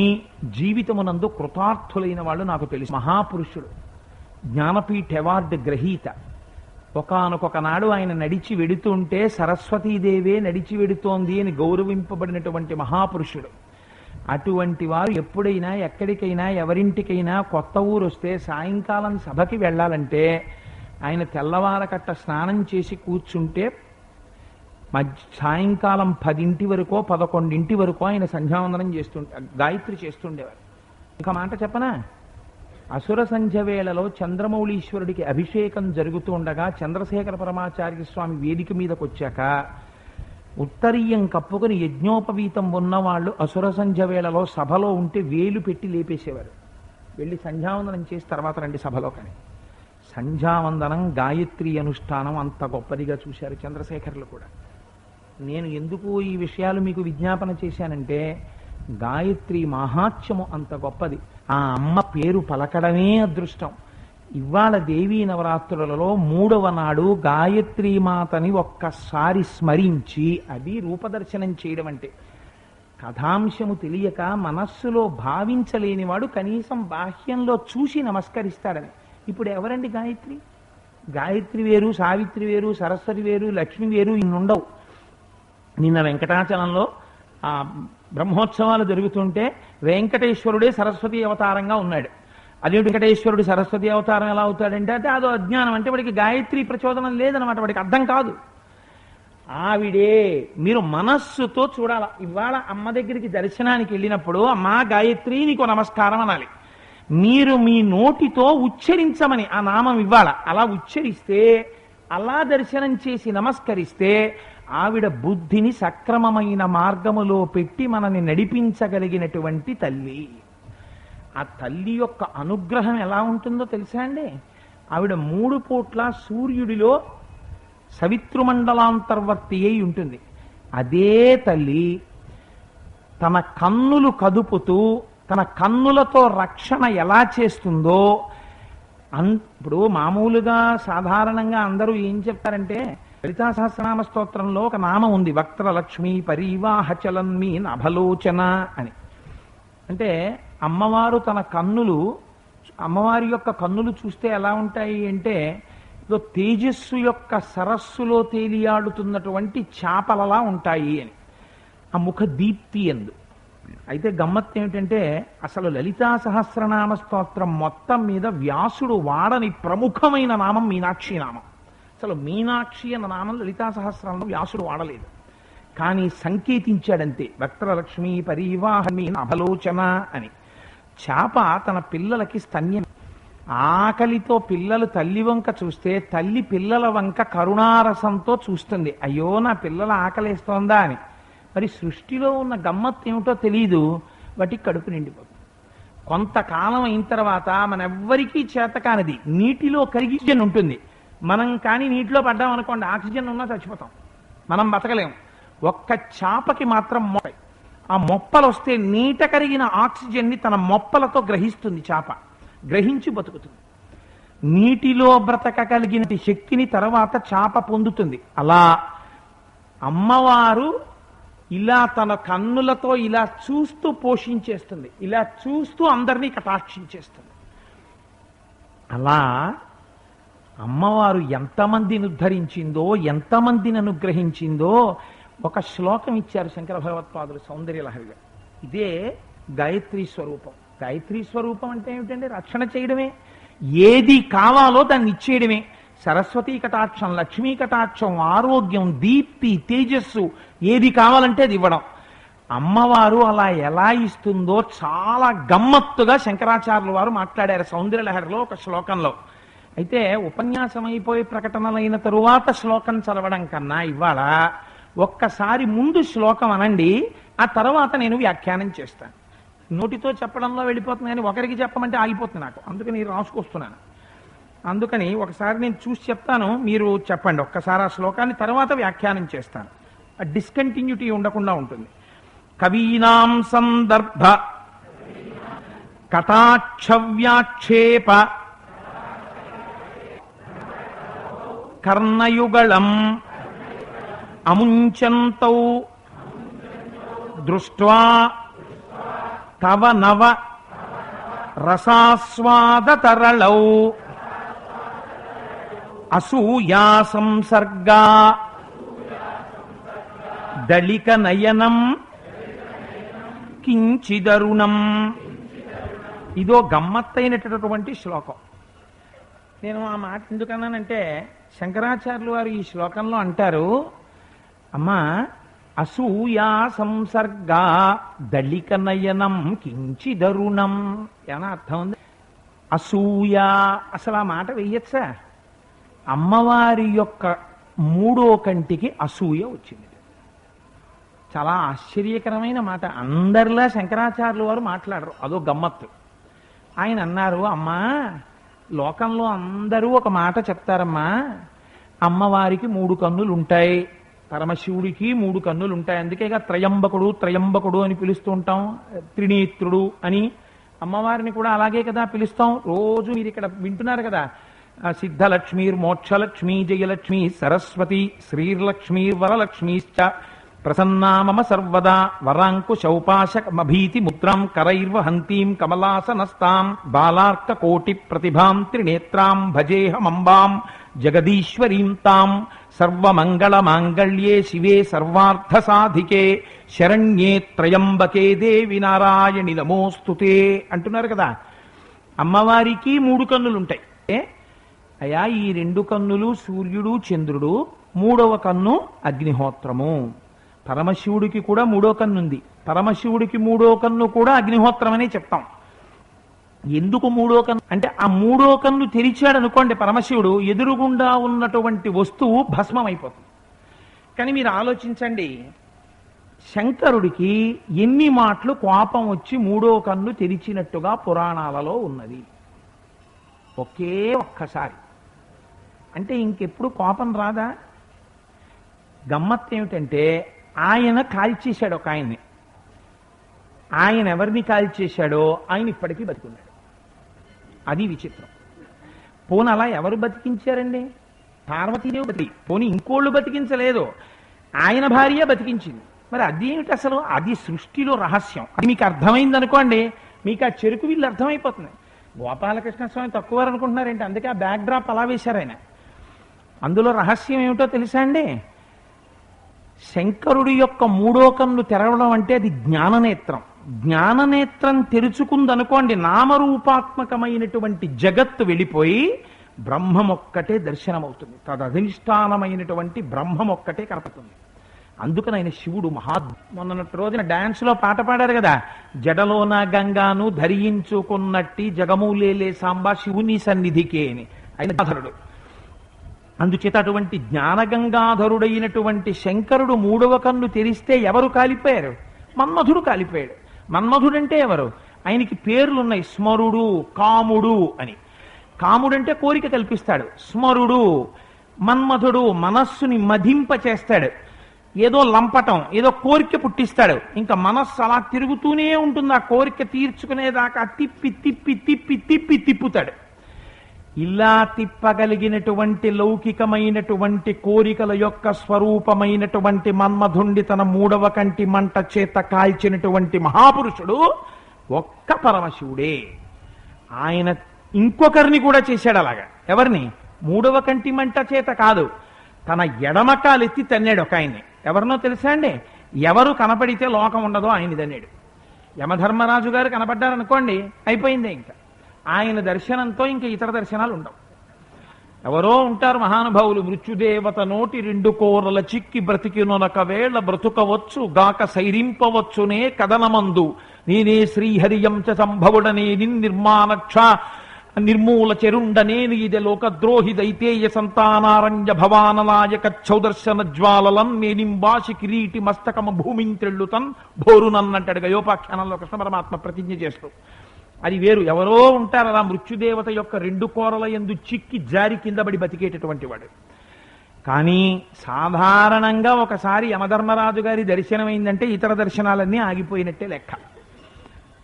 జీవితమునందు కృతార్థులైన వాళ్ళు నాకు తెలుసు. మహాపురుషుడు, జ్ఞానపీఠ అవార్డు గ్రహీత, ఒకానొక నాడు ఆయన నడిచి వెడుతుంటే సరస్వతీదేవే నడిచి వెడుతోంది అని గౌరవింపబడినటువంటి మహాపురుషుడు. అటువంటి వారు ఎప్పుడైనా ఎక్కడికైనా ఎవరింటికైనా కొత్త ఊరు వస్తే సాయంకాలం సభకి వెళ్ళాలంటే ఆయన తెల్లవారకట్ట స్నానం చేసి కూర్చుంటే సాయంకాలం 10 వరకో 11 వరకో ఆయన సంధ్యావందనం గాయత్రి చేస్తుండేవారు. ఇంకా మాట చెప్పనా, అసుర సంధ్య వేళలో చంద్రమౌళీశ్వరుడికి అభిషేకం జరుగుతూ ఉండగా చంద్రశేఖర పరమాచార్య స్వామి వేదిక మీదకి వచ్చాక ఉత్తరీయం కప్పుకుని యజ్ఞోపవీతం ఉన్నవాళ్ళు అసుర సంధ్య వేళలో సభలో ఉంటే వేలు పెట్టి లేపేసేవారు. వెళ్ళి సంధ్యావందనం చేసి తర్వాత రండి సభలో. కానీ సంధ్యావందనం గాయత్రి అనుష్ఠానం అంత గొప్పదిగా చూశారు చంద్రశేఖరులు కూడా. నేను ఎందుకు ఈ విషయాలు మీకు విజ్ఞాపన చేశానంటే గాయత్రి మహాత్మ్యము అంత గొప్పది. ఆ అమ్మ పేరు పలకడమే అదృష్టం. ఇవాళ దేవీ నవరాత్రులలో 3వ నాడు గాయత్రీ మాతని ఒక్కసారి స్మరించి అది రూపదర్శనం చేయడం అంటే. కథాంశము తెలియక మనస్సులో భావించలేనివాడు కనీసం బాహ్యంలో చూసి నమస్కరిస్తాడని. ఇప్పుడు ఎవరండి గాయత్రి? గాయత్రి వేరు, సావిత్రి వేరు, సరస్వతి వేరు, లక్ష్మి వేరు, ఇన్నుండవు. నిన్న వెంకటాచలంలో ఆ బ్రహ్మోత్సవాలు జరుగుతుంటే వెంకటేశ్వరుడే సరస్వతి అవతారంగా ఉన్నాడు. అదే వెంకటేశ్వరుడు సరస్వతి అవతారం ఎలా అవుతాడంటే అంటే అదో అజ్ఞానం. అంటే వాడికి గాయత్రి ప్రచోదనం లేదనమాట, వాడికి అర్థం కాదు. ఆవిడే మీరు మనస్సుతో చూడాల. ఇవాళ అమ్మ దగ్గరికి దర్శనానికి వెళ్ళినప్పుడు అమ్మా గాయత్రి నీకు నమస్కారం అనాలి. మీరు మీ నోటితో ఉచ్చరించమని ఆ నామం ఇవ్వాల. అలా ఉచ్చరిస్తే, అలా దర్శనం చేసి నమస్కరిస్తే ఆవిడ బుద్ధిని సక్రమమైన మార్గములో పెట్టి మనని నడిపించగలిగినటువంటి తల్లి. ఆ తల్లి యొక్క అనుగ్రహం ఎలా ఉంటుందో తెలుసా అండి? ఆవిడ 3 పూట్ల సూర్యుడిలో సవితృమండలాంతర్వర్తి అయి ఉంటుంది. అదే తల్లి తన కన్నులు కదుపుతూ తన కన్నులతో రక్షణ ఎలా చేస్తుందో ఇప్పుడు మామూలుగా సాధారణంగా అందరూ ఏం చెప్తారంటే లలితా సహస్రనామ స్తోత్రంలో ఒక నామం ఉంది, వక్త్రలక్ష్మి పరివాహచలన్మి నభలోచన అని. అంటే అమ్మవారు తన కన్నులు, అమ్మవారి యొక్క కన్నులు చూస్తే ఎలా ఉంటాయి అంటే తేజస్సు యొక్క సరస్సులో తేలియాడుతున్నటువంటి చేపలలా ఉంటాయి అని. ఆ ముఖ దీప్తి ఎందు. అయితే గమ్మత్తు ఏమిటంటే అసలు లలితా సహస్రనామ స్తోత్రం మొత్తం మీద వ్యాసుడు వాడని ప్రముఖమైన నామం మీనాక్షి నామం. అసలు మీనాక్షి అన్న నామం లలితా సహస్రంలో వ్యాసుడు వాడలేదు, కానీ సంకేతించాడంతే. వక్త్రలక్ష్మి పరివాహమి నభలోచన అని. చేప తన పిల్లలకి స్తన్యం. ఆకలితో పిల్లలు తల్లి వంక చూస్తే తల్లి పిల్లల వంక కరుణారసంతో చూస్తుంది, అయ్యో నా పిల్లల ఆకలేస్తోందా అని. మరి సృష్టిలో ఉన్న గమ్మత్తు ఏమిటో తెలియదు, వాటికి కడుపు నిండిపోతుంది. కొంతకాలం అయిన తర్వాత మనెవ్వరికీ చేతకానిది నీటిలో కరిగిజన్ ఉంటుంది. మనం కానీ నీటిలో పడ్డాం అనుకోండి, ఆక్సిజన్ ఉన్నా చచ్చిపోతాం, మనం బతకలేము. ఒక్క చేపకి మాత్రం మొప్ప, ఆ మొప్పలు వస్తే నీట కరిగిన ఆక్సిజన్ని తన మొప్పలతో గ్రహిస్తుంది. చేప గ్రహించి బతుకుతుంది. నీటిలో బ్రతకగలిగిన శక్తిని తర్వాత చేప పొందుతుంది. అలా అమ్మవారు ఇలా తన కన్నులతో ఇలా చూస్తూ పోషించేస్తుంది, ఇలా చూస్తూ అందరినీ కటాక్షించేస్తుంది. అలా అమ్మవారు ఎంతమందిని ఉద్ధరించిందో, ఎంతమందిని అనుగ్రహించిందో ఒక శ్లోకం ఇచ్చారు శంకర భగవత్పాదులు సౌందర్యలహరిగా. ఇదే గాయత్రీ స్వరూపం. గాయత్రీ స్వరూపం అంటే ఏమిటంటే రక్షణ చేయడమే, ఏది కావాలో దాన్ని ఇచ్చేయడమే. సరస్వతీ కటాక్షం, లక్ష్మీ కటాక్షం, ఆరోగ్యం, దీప్తి, తేజస్సు, ఏది కావాలంటే అది ఇవ్వడం. అమ్మవారు అలా ఎలా ఇస్తుందో చాలా గమ్మత్తుగా శంకరాచార్యుల వారు మాట్లాడారు సౌందర్యలహరిలో ఒక శ్లోకంలో. అయితే ఉపన్యాసం అయిపోయి ప్రకటనలైన తరువాత శ్లోకం చదవడం కన్నా ఇవాళ ఒక్కసారి ముందు శ్లోకం అనండి, ఆ తర్వాత నేను వ్యాఖ్యానం చేస్తాను. నోటితో చెప్పడంలో వెళ్ళిపోతుంది కానీ ఒకరికి చెప్పమంటే ఆగిపోతుంది నాకు, అందుకని రాసుకొస్తున్నాను. అందుకని ఒకసారి నేను చూసి చెప్తాను, మీరు చెప్పండి ఒక్కసారి ఆ శ్లోకాన్ని, తర్వాత వ్యాఖ్యానం చేస్తాను. ఆ డిస్కంటిన్యూటీ ఉండకుండా ఉంటుంది. కవీనాం సందర్భ కటాక్ష వ్యాక్షేప కర్ణయుగళం అముంచంతౌ దృష్ట్వా తవ నవ రసాస్వాదతరళౌ అసూయా సంసర్గా దళిక నయనం కించిదరుణం. ఇదో గమ్మత్తైనటువంటి శ్లోకం. నేను ఆ మాట ఎందుకన్నానంటే శంకరాచార్యులు వారు ఈ శ్లోకంలో అంటారు, అమ్మా అసూయా సంసర్గా దళిక నయనం కించిదరుణం. ఏమన్నా అర్థం ఉంది? అసూయ అసలు ఆ మాట వెయ్యచ్చా? అమ్మవారి యొక్క 3వ కంటికి అసూయ వచ్చింది. చాలా ఆశ్చర్యకరమైన మాట. అందరిలా శంకరాచార్యులు వారు మాట్లాడరు, అదో గమ్మత్తు. ఆయన అన్నారు, అమ్మా లోకంలో అందరూ ఒక మాట చెప్తారమ్మా, అమ్మవారికి 3 కన్నులు ఉంటాయి, పరమశివుడికి 3 కన్నులు ఉంటాయి, అందుకేగా త్రయంబకుడు త్రయంబకుడు అని పిలుస్తూ ఉంటాం, త్రినేత్రుడు అని. అమ్మవారిని కూడా అలాగే కదా పిలుస్తాం. రోజు మీరు ఇక్కడ వింటున్నారు కదా, సిద్ధలక్ష్మీ మోక్షలక్ష్మీ జయలక్ష్మీ సరస్వతి శ్రీర్లక్ష్మీ వరలక్ష్మీశ్చ ప్రసన్నా మమ సర్వదా వరాంకుశౌపాశమభీతి ముద్రాం కరైర్వహంతీం కమలాసనస్తాం బాలార్క కోటి ప్రతిభాం త్రినేత్రాం భజేహమంబాం జగదీశ్వరీం తాం సర్వమంగళ మాంగళ్యే శివే సర్వార్థ సాధికే శరణ్యే త్రయంబకే దేవి నారాయణి నమోస్తుతే అంటున్నారు కదా. అమ్మవారికి 3 కన్నులుంటాయి. అయా ఈ 2 కన్నులు సూర్యుడు చంద్రుడు, 3వ కన్ను అగ్నిహోత్రము. పరమశివుడికి కూడా 3వ కన్ను ఉంది. పరమశివుడికి 3వ కన్ను కూడా అగ్నిహోత్రం అనే చెప్తాం. ఎందుకు 3వ కన్ను అంటే ఆ 3వ కన్ను తెరిచాడు అనుకోండి పరమశివుడు, ఎదురుగుండా ఉన్నటువంటి వస్తువు భస్మం అయిపోతుంది. కానీ మీరు ఆలోచించండి, శంకరుడికి ఎన్ని మాటలు కోపం వచ్చి 3వ కన్ను తెరిచినట్టుగా పురాణాలలో ఉన్నది? ఒకే ఒక్కసారి. అంటే ఇంకెప్పుడు కోపం రాదా? గమ్మత్తు ఏమిటంటే ఆయన కాల్చేశాడు ఒక ఆయన్ని. ఆయన ఎవరిని కాల్చేశాడో ఆయన ఇప్పటికీ బతికున్నాడు. అది విచిత్రం. పోనీ అలా ఎవరు బతికించారండి? పార్వతీదేవి బతికి, పోనీ ఇంకోళ్ళు బతికించలేదు, ఆయన భార్య బతికించింది. మరి అదేమిటి అసలు? అది సృష్టిలో రహస్యం. అది మీకు అర్థమైంది అనుకోండి, మీకు ఆ చెరుకు వీళ్ళు అర్థమైపోతుంది. గోపాలకృష్ణ స్వామి తక్కువ అనుకుంటున్నారేంటి? అందుకే ఆ బ్యాక్ డ్రాప్ అలా వేశారు ఆయన. అందులో రహస్యం ఏమిటో తెలుసా అండి? శంకరుడి యొక్క 3వ కన్ను తెరవడం అంటే అది జ్ఞాననేత్రం. జ్ఞాననేత్రం తెరుచుకుందనుకోండి, నామరూపాత్మకమైనటువంటి జగత్తు వెళ్ళిపోయి బ్రహ్మమొక్కటే దర్శనమవుతుంది. తదధిష్టానమైనటువంటి బ్రహ్మమొక్కటే కనపడుతుంది. అందుకని ఆయన శివుడు మొన్నటి రోజున డాన్స్ లో పాట పాడారు కదా, జడలోన గంగాను ధరించుకున్నట్టి జగమూలేలే సాంబా శివుని సన్నిధికే అని. ఆయన గంగాధరుడు. అందుచేత అటువంటి జ్ఞానగంగాధరుడైనటువంటి శంకరుడు 3వ కన్ను తెరిస్తే ఎవరు కాలిపోయారు? మన్మధుడు కాలిపోయాడు. మన్మధుడంటే ఎవరు? ఆయనకి పేర్లున్నాయి, స్మరుడు, కాముడు అని. కాముడంటే కోరిక కల్పిస్తాడు. స్మరుడు మన్మధుడు మనస్సుని మధింప చేస్తాడు. ఏదో లంపటం, ఏదో కోరిక పుట్టిస్తాడు. ఇంకా మనస్సు అలా తిరుగుతూనే ఉంటుంది. ఆ కోరిక తీర్చుకునేదాకా తిప్పి తిప్పి తిప్పి తిప్పి తిప్పుతాడు. ఇలా తిప్పగలిగినటువంటి లౌకికమైనటువంటి కోరికల యొక్క స్వరూపమైనటువంటి మన్మధుండి తన 3వ కంటి మంట చేత కాల్చినటువంటి మహాపురుషుడు ఒక్క పరమశివుడే. ఆయన ఇంకొకరిని కూడా చేశాడు అలాగా. ఎవరిని? 3వ కంటి మంట చేత కాదు, తన ఎడమకాలెత్తి తన్నాడు ఒక ఆయన్ని. ఎవరినో తెలుసా అండి? ఎవరు కనపడితే లోకం ఉండదో ఆయన తన్నాడు. యమధర్మరాజు గారు కనపడ్డారనుకోండి, అయిపోయిందే. ఇంకా ఆయన దర్శనంతో ఇంకా ఇతర దర్శనాలు ఉండవు. ఎవరో ఉంటారు మహానుభావులు, మృత్యుదేవత నోటి 2 కోరల చిక్కి బ్రతికినొనక వేళ బ్రతుకవచ్చు గాక సైరింపవచ్చునే కదనమందు నేనే శ్రీహరియంచ సంభవుడనే నిర్మాణక్ష నిర్మూల చెరుండనేని ఇదే లోకద్రోహి దైతేయ సంతానారణ్య భవాననాయక చౌదర్శన జ్వాలలం నేనింబాసి కిరీటి మస్తకమ భూమింత్రెళ్ళుతన్ భోరునన్నంటాడు గయోపాఖ్యానంలో కృష్ణ పరమాత్మ ప్రతిజ్ఞ చేస్తూ. అది వేరు. ఎవరో ఉంటారు అలా మృత్యుదేవత యొక్క 2 కోరల యందు చిక్కి జారి కింద పడి బతికేటటువంటి వాడు. కానీ సాధారణంగా ఒకసారి యమధర్మరాజు గారి దర్శనమైందంటే ఇతర దర్శనాలన్నీ ఆగిపోయినట్టే లెక్క.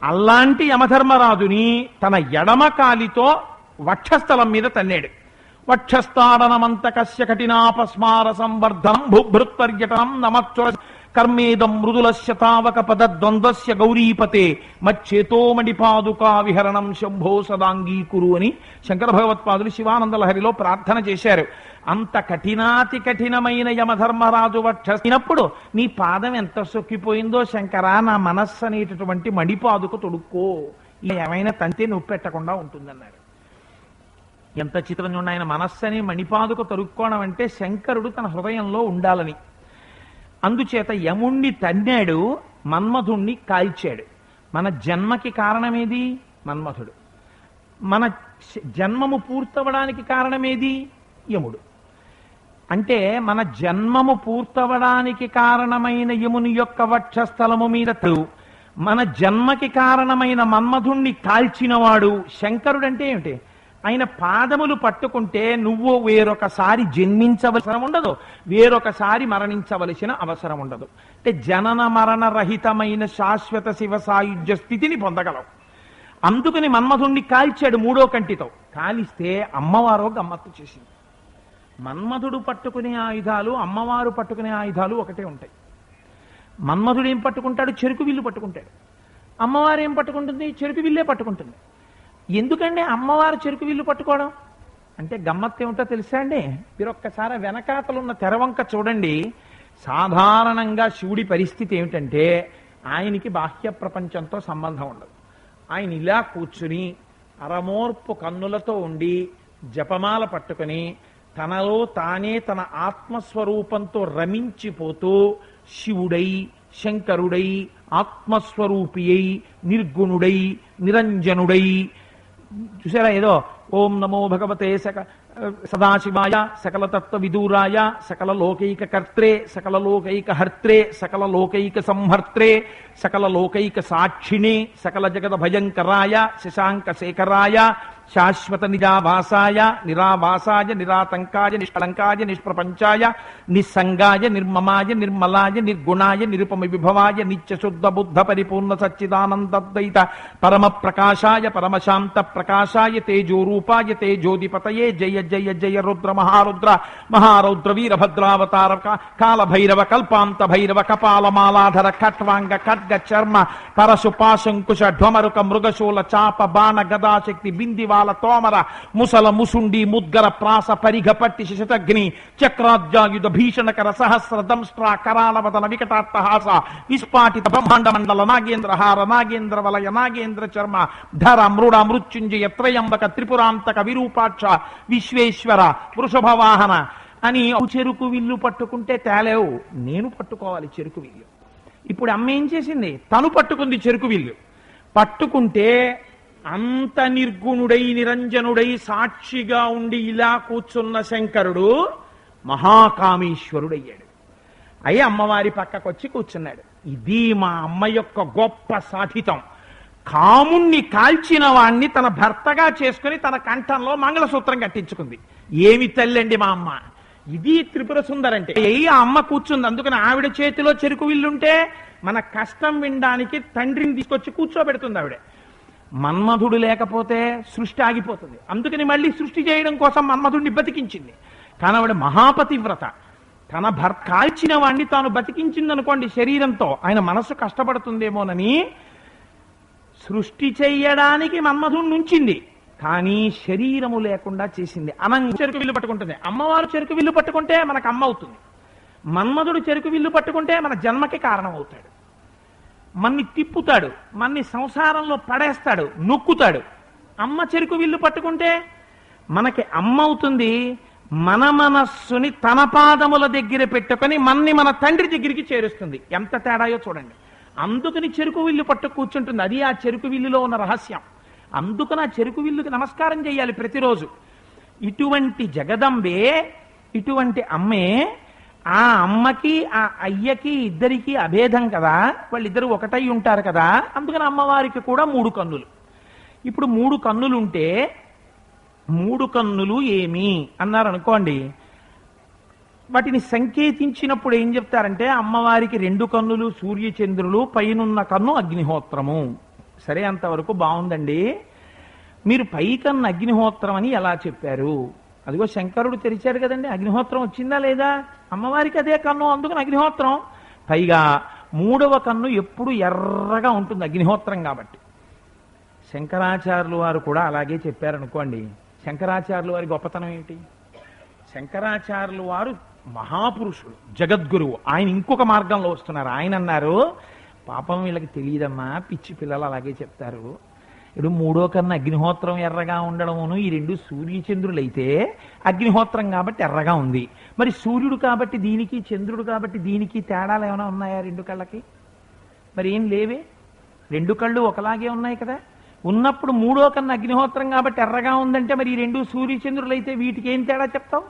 అలాంటి యమధర్మరాజుని తన ఎడమ కాలితో వక్షస్థలం మీద తన్నాడు. వక్షస్థాడనమంతకస్య కఠినాపస్మార సంవర్ధనం భూభృత్పర్యటనం నమత్వర కర్మేదం మృదులస్య తావక పదద్వంద్వస్య గౌరీపతే మచ్చేతోమణి పాదుకా విహరణం శంభో సదాంగీకురు అని శంకర భగవత్పాదులు శివానంద లహరిలో ప్రార్థన చేశారు. అంత కఠినాతి కఠినమైన యమధర్మరాజు వక్షినప్పుడు నీ పాదం ఎంత సొక్కిపోయిందో శంకరా, నా మనస్సు అనేటటువంటి మణిపాదుక తొడుక్కో, ఇలా ఏమైనా తంతే నొప్పి పెట్టకుండా ఉంటుందన్నాడు. ఎంత చిత్రం చూడండి. ఆయన మనస్సని మణిపాదుక తొడుక్కోవడం అంటే శంకరుడు తన హృదయంలో ఉండాలని. అందుచేత యముణ్ణి తన్నాడు, మన్మధుణ్ణి కాల్చాడు. మన జన్మకి కారణమేది? మన్మధుడు. మన జన్మము పూర్తవడానికి కారణమేది? యముడు. అంటే మన జన్మము పూర్తవడానికి కారణమైన యముని యొక్క వక్షస్థలము మీద మన జన్మకి కారణమైన మన్మధుణ్ణి కాల్చినవాడు శంకరుడంటే ఏమిటి? ఆయన పాదములు పట్టుకుంటే నువ్వు వేరొకసారి జన్మించవలసిన ఉండదు, వేరొకసారి మరణించవలసిన అవసరం ఉండదు. అంటే జనన మరణ రహితమైన శాశ్వత శివ సాయుధ్య స్థితిని పొందగలవు. అందుకని మన్మధుణ్ణి కాల్చాడు 3వ కంటితో. కాలిస్తే అమ్మవారో గమ్మత్తు చేసింది. మన్మధుడు పట్టుకునే ఆయుధాలు, అమ్మవారు పట్టుకునే ఆయుధాలు ఒకటే ఉంటాయి. మన్మధుడు ఏం పట్టుకుంటాడు? చెరుకు విల్లు పట్టుకుంటాడు. అమ్మవారు ఏం పట్టుకుంటుంది? చెరుకు విల్లే పట్టుకుంటుంది. ఎందుకంటే అమ్మవారు చెరుకు విల్లు పట్టుకోవడం? అంటే గమ్మత్తు ఏమిటో తెలుసా అండి? మీరు ఒక్కసారి వెనకాతలున్న తెరవంక చూడండి. సాధారణంగా శివుడి పరిస్థితి ఏమిటంటే ఆయనకి బాహ్య ప్రపంచంతో సంబంధం ఉండదు. ఆయన ఇలా కూర్చుని అరమోర్పు కన్నులతో ఉండి జపమాల పట్టుకుని తనలో తానే తన ఆత్మస్వరూపంతో రమించిపోతూ శివుడై, శంకరుడై, ఆత్మస్వరూపి అయి, నిర్గుణుడై, నిరంజనుడై, చూసారా ఏదో ఓం నమో భగవతే సదాశివాయ సకల తత్వ విదూరాయ సకల లోకైక కర్త్రే సకల లోకైక హర్త్రే సకల లోకైక సంహర్త్రే సకల లోకైక సాక్షిణే సకల జగద భయంకరాయ శశాంక శేఖరాయ శాశ్వత నిజావాసాయ నిరావాసాయ నిరాతంకాయ నిష్కళంకాయ నిష్ప్రపంచాయ నిస్సంగాయ నిర్మమాయ నిర్మలాయ నిర్గుణాయ నిరుపమ విభవాయ నిత్యశుద్ధ బుద్ధ పరిపూర్ణ సచ్చిదానందద్వైత పరమ ప్రకాశాయ పరమశాంత ప్రకాశాయ తేజోరూపాయ తేజోధిపతయే జయ జయ జయ రుద్ర మహారుద్ర మహారౌద్ర వీరభద్రావతార కాల భైరవ కల్పాంత భైరవ కపాలమాలాధర ఖట్వాంగ ఖడ్గ చర్మ పరశు పాశంకుశ ఢ్వమరుక మృగశూల చాప బాణ గదాశక్తి బిందివాల తోమర ముసల ముసుండి ముద్గర ప్రాస పరిఘ పట్టి శిశతగ్ని చక్రాద్యాయుధ భీషణకర సహస్ర దంస్ట్రా కరాళవదన వికటాట్టహాస విస్పాటిత బ్రహ్మాండ మండల నాగేంద్రహార నాగేంద్ర వలయ నాగేంద్ర చర్మ ధర మృడ మృత్యుంజయ త్రయంబక త్రిపురాంతక విరూపాక్ష విశ్వేశ్వర వృషభ వాహన అని చెరుకు విల్లు పట్టుకుంటే తేలేవు, నేను పట్టుకోవాలి చెరుకు విల్లు. ఇప్పుడు అమ్మ ఏం చేసింది? తను పట్టుకుంది చెరుకు విల్లు. పట్టుకుంటే అంత నిర్గుణుడై నిరంజనుడై సాక్షిగా ఉండి ఇలా కూర్చున్న శంకరుడు మహాకామేశ్వరుడయ్యాడు. అయ్యి అమ్మవారి పక్కకొచ్చి కూర్చున్నాడు. ఇది మా అమ్మ యొక్క గొప్ప సాధితం. కాముణ్ణి కాల్చిన వాణ్ణి తన భర్తగా చేసుకుని తన కంఠంలో మంగళసూత్రం కట్టించుకుంది. ఏమి తల్లండి మా అమ్మ! ఇది త్రిపుర సుందరంటే. ఆ అమ్మ కూర్చుంది. అందుకని ఆవిడ చేతిలో చెరుకు విల్లుంటే మన కష్టం వినడానికి తండ్రిని తీసుకొచ్చి కూర్చోబెడుతుంది ఆవిడ. మన్మధుడు లేకపోతే సృష్టి ఆగిపోతుంది. అందుకని మళ్ళీ సృష్టి చేయడం కోసం మన్మధుడిని బతికించింది. కానీ ఆవిడ మహాపతివ్రత. తన భర్త కాల్చిన వాణ్ణి తాను బతికించింది అనుకోండి శరీరంతో, ఆయన మనసు కష్టపడుతుందేమోనని సృష్టి చెయ్యడానికి మన్మధుడిని ఉంచింది. కానీ శరీరము లేకుండా చేసింది. చెరుకు విల్లు పట్టుకుంటుంది. అమ్మవారు చెరుకు విల్లు పట్టుకుంటే మనకు అమ్మ అవుతుంది. మన్మధుడు చెరుకు విల్లు పట్టుకుంటే మన జన్మకి కారణం అవుతాడు. మన్ని తిప్పుతాడు, మన్ని సంసారంలో పడేస్తాడు, నొక్కుతాడు. అమ్మ చెరుకు విల్లు పట్టుకుంటే మనకి అమ్మ అవుతుంది. మన మనస్సుని తన పాదముల దగ్గర పెట్టుకొని మన్ని మన తండ్రి దగ్గరికి చేరుస్తుంది. ఎంత తేడాయో చూడండి. అందుకని చెరుకు విల్లు పట్టు కూర్చుంటుంది. అది ఆ చెరుకు విల్లులో ఉన్న రహస్యం. అందుకని ఆ చెరుకు విల్లుకి నమస్కారం చేయాలి ప్రతిరోజు. ఇటువంటి జగదంబే, ఇటువంటి అమ్మే, ఆ అమ్మకి ఆ అయ్యకి ఇద్దరికి అభేదం కదా, వాళ్ళిద్దరు ఒకటై ఉంటారు కదా. అందుకని అమ్మవారికి కూడా 3 కన్నులు. ఇప్పుడు 3 కన్నులుంటే 3 కన్నులు ఏమి అన్నారు అనుకోండి, వాటిని సంకేతించినప్పుడు ఏం చెప్తారంటే అమ్మవారికి 2 కన్నులు సూర్యచంద్రులు, పైనున్న కన్ను అగ్నిహోత్రము. సరే, అంతవరకు బాగుందండి. మీరు పై కన్ను అగ్నిహోత్రం అని ఎలా చెప్పారు? అదిగో శంకరుడు తెరిచాడు కదండి, అగ్నిహోత్రం వచ్చిందా లేదా? అమ్మవారికి అదే కన్ను, అందుకని అగ్నిహోత్రం. పైగా 3వ కన్ను ఎప్పుడు ఎర్రగా ఉంటుంది అగ్నిహోత్రం కాబట్టి. శంకరాచార్యులు వారు కూడా అలాగే చెప్పారనుకోండి. శంకరాచార్యులు వారి గొప్పతనం ఏమిటి? శంకరాచార్యులు వారు మహాపురుషుడు, జగద్గురువు. ఆయన ఇంకొక మార్గంలో వస్తున్నారు. ఆయన అన్నారు, పాపం వీళ్ళకి తెలియదమ్మా, పిచ్చి పిల్లలు అలాగే చెప్తారు. ఇప్పుడు 3వ కన్ను అగ్నిహోత్రం ఎర్రగా ఉండడమును, ఈ 2 సూర్యచంద్రులైతే అగ్నిహోత్రం కాబట్టి ఎర్రగా ఉంది. మరి సూర్యుడు కాబట్టి దీనికి, చంద్రుడు కాబట్టి దీనికి తేడాలు ఏమైనా ఉన్నాయా 2 కళ్ళకి? మరి ఏం లేవే, 2 కళ్ళు ఒకలాగే ఉన్నాయి కదా. ఉన్నప్పుడు 3వ కన్ను అగ్నిహోత్రం కాబట్టి ఎర్రగా ఉందంటే మరి ఈ 2 సూర్యచంద్రులైతే వీటికి ఏం తేడా చెప్తావు?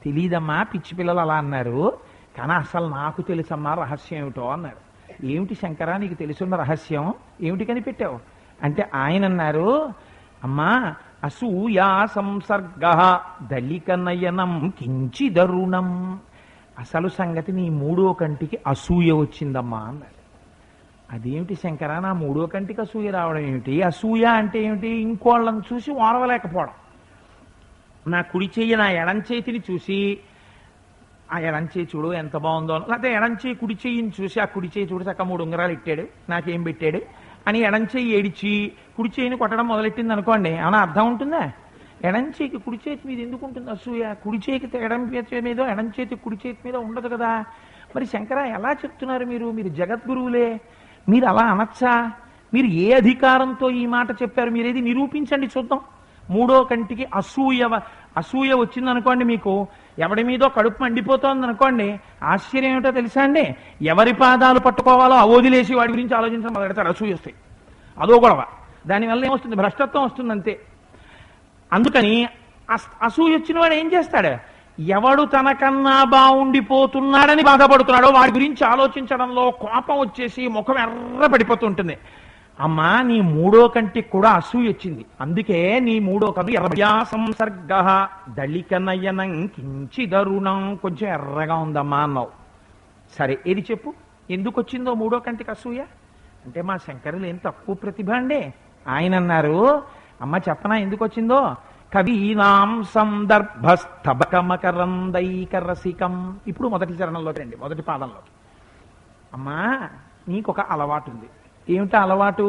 తెలీదమ్మా, పిచ్చి పిల్లలు అలా అన్నారు. కానీ అసలు నాకు తెలుసమ్మా రహస్యం ఏమిటో అన్నారు. ఏమిటి శంకరా నీకు తెలుసున్న రహస్యం ఏమిటి కనిపెట్టావు అంటే ఆయన అన్నారు, అమ్మా అసూయా సంసర్గ దళిక నయనం కించిదరుణం. అసలు సంగతి నీ 3వ కంటికి అసూయ వచ్చిందమ్మా అన్నారు. అదేమిటి శంకరా, నా 3వ కంటికి అసూయ రావడం ఏమిటి? అసూయ అంటే ఏమిటి? ఇంకోళ్ళని చూసి ఓర్వలేకపోవడం. నా కుడి చెయ్యి నా ఎడం చేతిని చూసి ఆ ఎడం చేయి చూడు ఎంత బాగుందో, లేకపోతే ఎడం చేయి కుడి చెయ్యిని చూసి ఆ కుడి చేయి చూడు చక్క 3 ఉంగరాలు ఇట్టాడు, నాకేం పెట్టాడు అని ఎడం చెయ్యి ఏడిచి కుడి చెయ్యిని కొట్టడం మొదలెట్టింది అనుకోండి, ఏమైనా అర్థం ఉంటుందా? ఎడం చేతి కుడి చేతి మీద ఎందుకు ఉంటుంది అసూయ? కుడి చేతి ఎడం చేతి మీద, ఎడం చేతి కుడి చేతి మీద ఉండదు కదా. మరి శంకర ఎలా చెప్తున్నారు మీరు? మీరు జగద్గురువులే, మీరు అలా అనొచ్చా? మీరు ఏ అధికారంతో ఈ మాట చెప్పారు? మీరు ఏది నిరూపించండి చూద్దాం. మూడో కంటికి అసూయ వచ్చిందనుకోండి, మీకు ఎవడి మీదో కడుపు మండిపోతోంది అనుకోండి, ఆశ్చర్యం ఏమిటో తెలుసా అండి? ఎవరి పాదాలు పట్టుకోవాలో అవోదిలేసి వాడి గురించి ఆలోచించడం మొదలెడతారు. అసూయ వస్తాయి, అదో గొడవ. దానివల్ల ఏమొస్తుంది? భ్రష్టత్వం వస్తుంది అంతే. అందుకని అసూయ వచ్చిన వాడు ఏం చేస్తాడు? ఎవడు తనకన్నా బాగుండిపోతున్నాడని బాధపడుతున్నాడో వాడి గురించి ఆలోచించడంలో కోపం వచ్చేసి ముఖం ఎర్ర పడిపోతుంటుంది. అమ్మా, నీ మూడో కంటికి కూడా అసూయ వచ్చింది, అందుకే నీ మూడో కన్ను ఎర్రబ్యా సంసర్గ దళిక నయనం కించిదరుణం, కొంచెం ఎర్రగా ఉందమ్మా అన్నావు. సరే, ఏది చెప్పు, ఎందుకు వచ్చిందో మూడో కంటికి అసూయ? అంటే మా శంకరులు ఏం తక్కువ ప్రతిభ అండి. ఆయన అన్నారు, అమ్మ చెప్పనా ఎందుకు వచ్చిందో? కవీనాం సందర్భస్తబకమకరందైకరసికం. ఇప్పుడు మొదటి చరణంలోకి రండి, మొదటి పాదంలోకి. అమ్మా, నీకొక అలవాటు ఉంది. ఏమిటో అలవాటు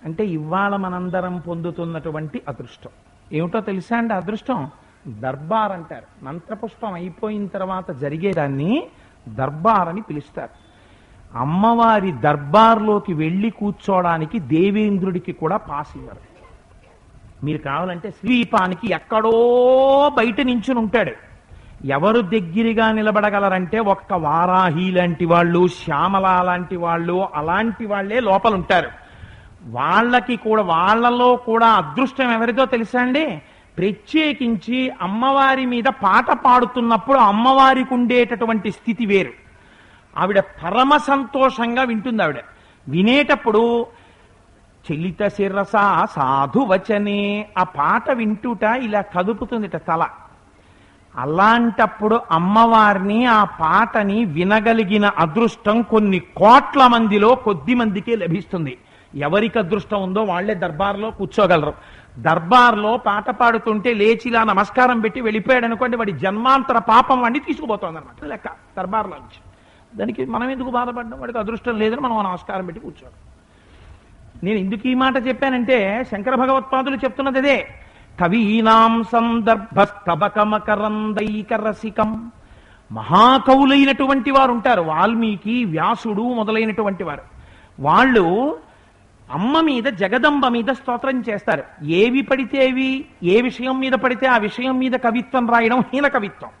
అంటే ఇవాళ మనందరం పొందుతున్నటువంటి అదృష్టం ఏమిటో తెలుసా అండి? అదృష్టం దర్బార్ అంటారు. మంత్రపుష్పం అయిపోయిన తర్వాత జరిగేదాన్ని దర్బార్ అని పిలుస్తారు. అమ్మవారి దర్బార్లోకి వెళ్ళి కూర్చోడానికి దేవేంద్రుడికి కూడా పాస్ ఇవ్వరు. మీరు కావాలంటే శ్రీపానికి ఎక్కడో బయట నించుని ఉంటాడు. ఎవరు దగ్గరగా నిలబడగలరంటే ఒక్క వారాహి లాంటి వాళ్ళు, శ్యామల లాంటి వాళ్ళు, అలాంటి వాళ్లే లోపల ఉంటారు. వాళ్ళకి కూడా, వాళ్ళలో కూడా అదృష్టం ఎవరిదో తెలుసా అండి? ప్రత్యేకించి అమ్మవారి మీద పాట పాడుతున్నప్పుడు అమ్మవారికి ఉండేటటువంటి స్థితి వేరు. ఆవిడ పరమ సంతోషంగా వింటుంది. ఆవిడ వినేటప్పుడు చలిత శిరస సాధువచనే, ఆ పాట వింటుట ఇలా కదుపుతుందిట తల. అలాంటప్పుడు అమ్మవారిని, ఆ పాటని వినగలిగిన అదృష్టం కొన్ని కోట్ల మందిలో కొద్ది మందికే లభిస్తుంది. ఎవరికి అదృష్టం ఉందో వాళ్లే దర్బార్లో కూర్చోగలరు. దర్బార్లో పాట పాడుతుంటే లేచిలా నమస్కారం పెట్టి వెళ్ళిపోయాడు అనుకోండి, వాడి జన్మాంతర పాపం వాడిని తీసుకుపోతుంది అనమాట లెక్క దర్బార్లో నుంచి. దానికి మనం ఎందుకు బాధపడ్డాం? వాడికి అదృష్టం లేదని మనం నమస్కారం పెట్టి కూర్చోడు. నేను ఎందుకు ఈ మాట చెప్పానంటే, శంకర భగవత్పాదులు చెప్తున్నది అదే. కవీనాం సందర్భస్తబకమకరందైకరసికం. మహాకవులైనటువంటి వారు ఉంటారు, వాల్మీకి, వ్యాసుడు మొదలైనటువంటి వారు. వాళ్ళు అమ్మ మీద, జగదంబ మీద స్తోత్రం చేస్తారు. ఏవి పడితే అవి, ఏ విషయం మీద పడితే ఆ విషయం మీద కవిత్వం రాయడం హీన కవిత్వం.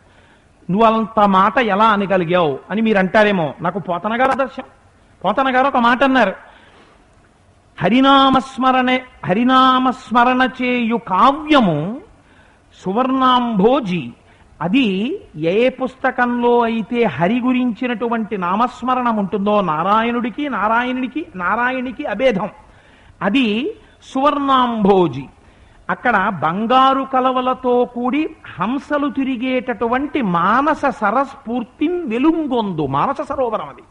నువ్వు అంత మాట ఎలా అనగలిగావు అని మీరు అంటారేమో. నాకు పోతన గారు ఆదర్శం. పోతన గారు ఒక మాట అన్నారు, హరినామస్మరణ చేయు కావ్యము సువర్ణాంభోజి. అది ఏ పుస్తకంలో అయితే హరి గురించినటువంటి నామస్మరణం ఉంటుందో, నారాయణునికి అభేదం, అది సువర్ణాంభోజి. అక్కడ బంగారు కలవలతో కూడి హంసలు తిరిగేటటువంటి మానస సరస్ఫూర్తి వెలుంగొందు మానస సరోవరం. అది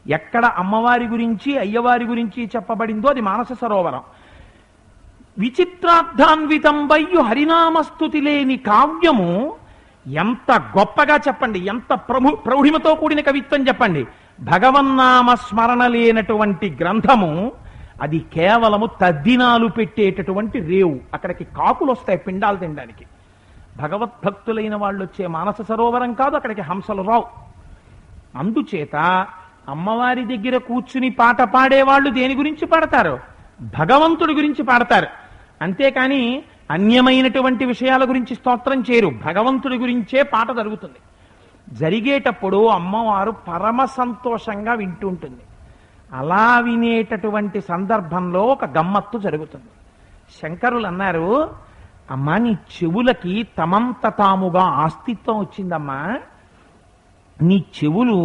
ఎక్కడ అమ్మవారి గురించి, అయ్యవారి గురించి చెప్పబడిందో అది మానస సరోవరం. విచిత్రార్థాన్వితం వయ్యు హరినామస్తుతి లేని కావ్యము ఎంత గొప్పగా చెప్పండి, ఎంత ప్రౌఢిమతో కూడిన కవిత్వం చెప్పండి. భగవన్నామ స్మరణ లేనటువంటి గ్రంథము అది కేవలము తద్దినాలు పెట్టేటటువంటి రేవు. అక్కడికి కాకులు వస్తాయి పిండాలు తినడానికి. భగవద్భక్తులైన వాళ్ళు వచ్చే మానస సరోవరం కాదు, అక్కడికి హంసలు రావు. అందుచేత అమ్మవారి దగ్గర కూర్చుని పాట పాడేవాళ్ళు దేని గురించి పాడతారు? భగవంతుడి గురించి పాడతారు. అంతేకాని అన్యమైనటువంటి విషయాల గురించి స్తోత్రం చేయరు. భగవంతుడి గురించే పాట జరుగుతుంది. జరిగేటప్పుడు అమ్మవారు పరమ సంతోషంగా వింటుంటుంది. అలా వినేటటువంటి సందర్భంలో ఒక గమ్మత్తు జరుగుతుంది. శంకరులు అన్నారు, అమ్మా నీ చెవులకి తమంత తాముగా అస్తిత్వం వచ్చిందమ్మా. నీ చెవులు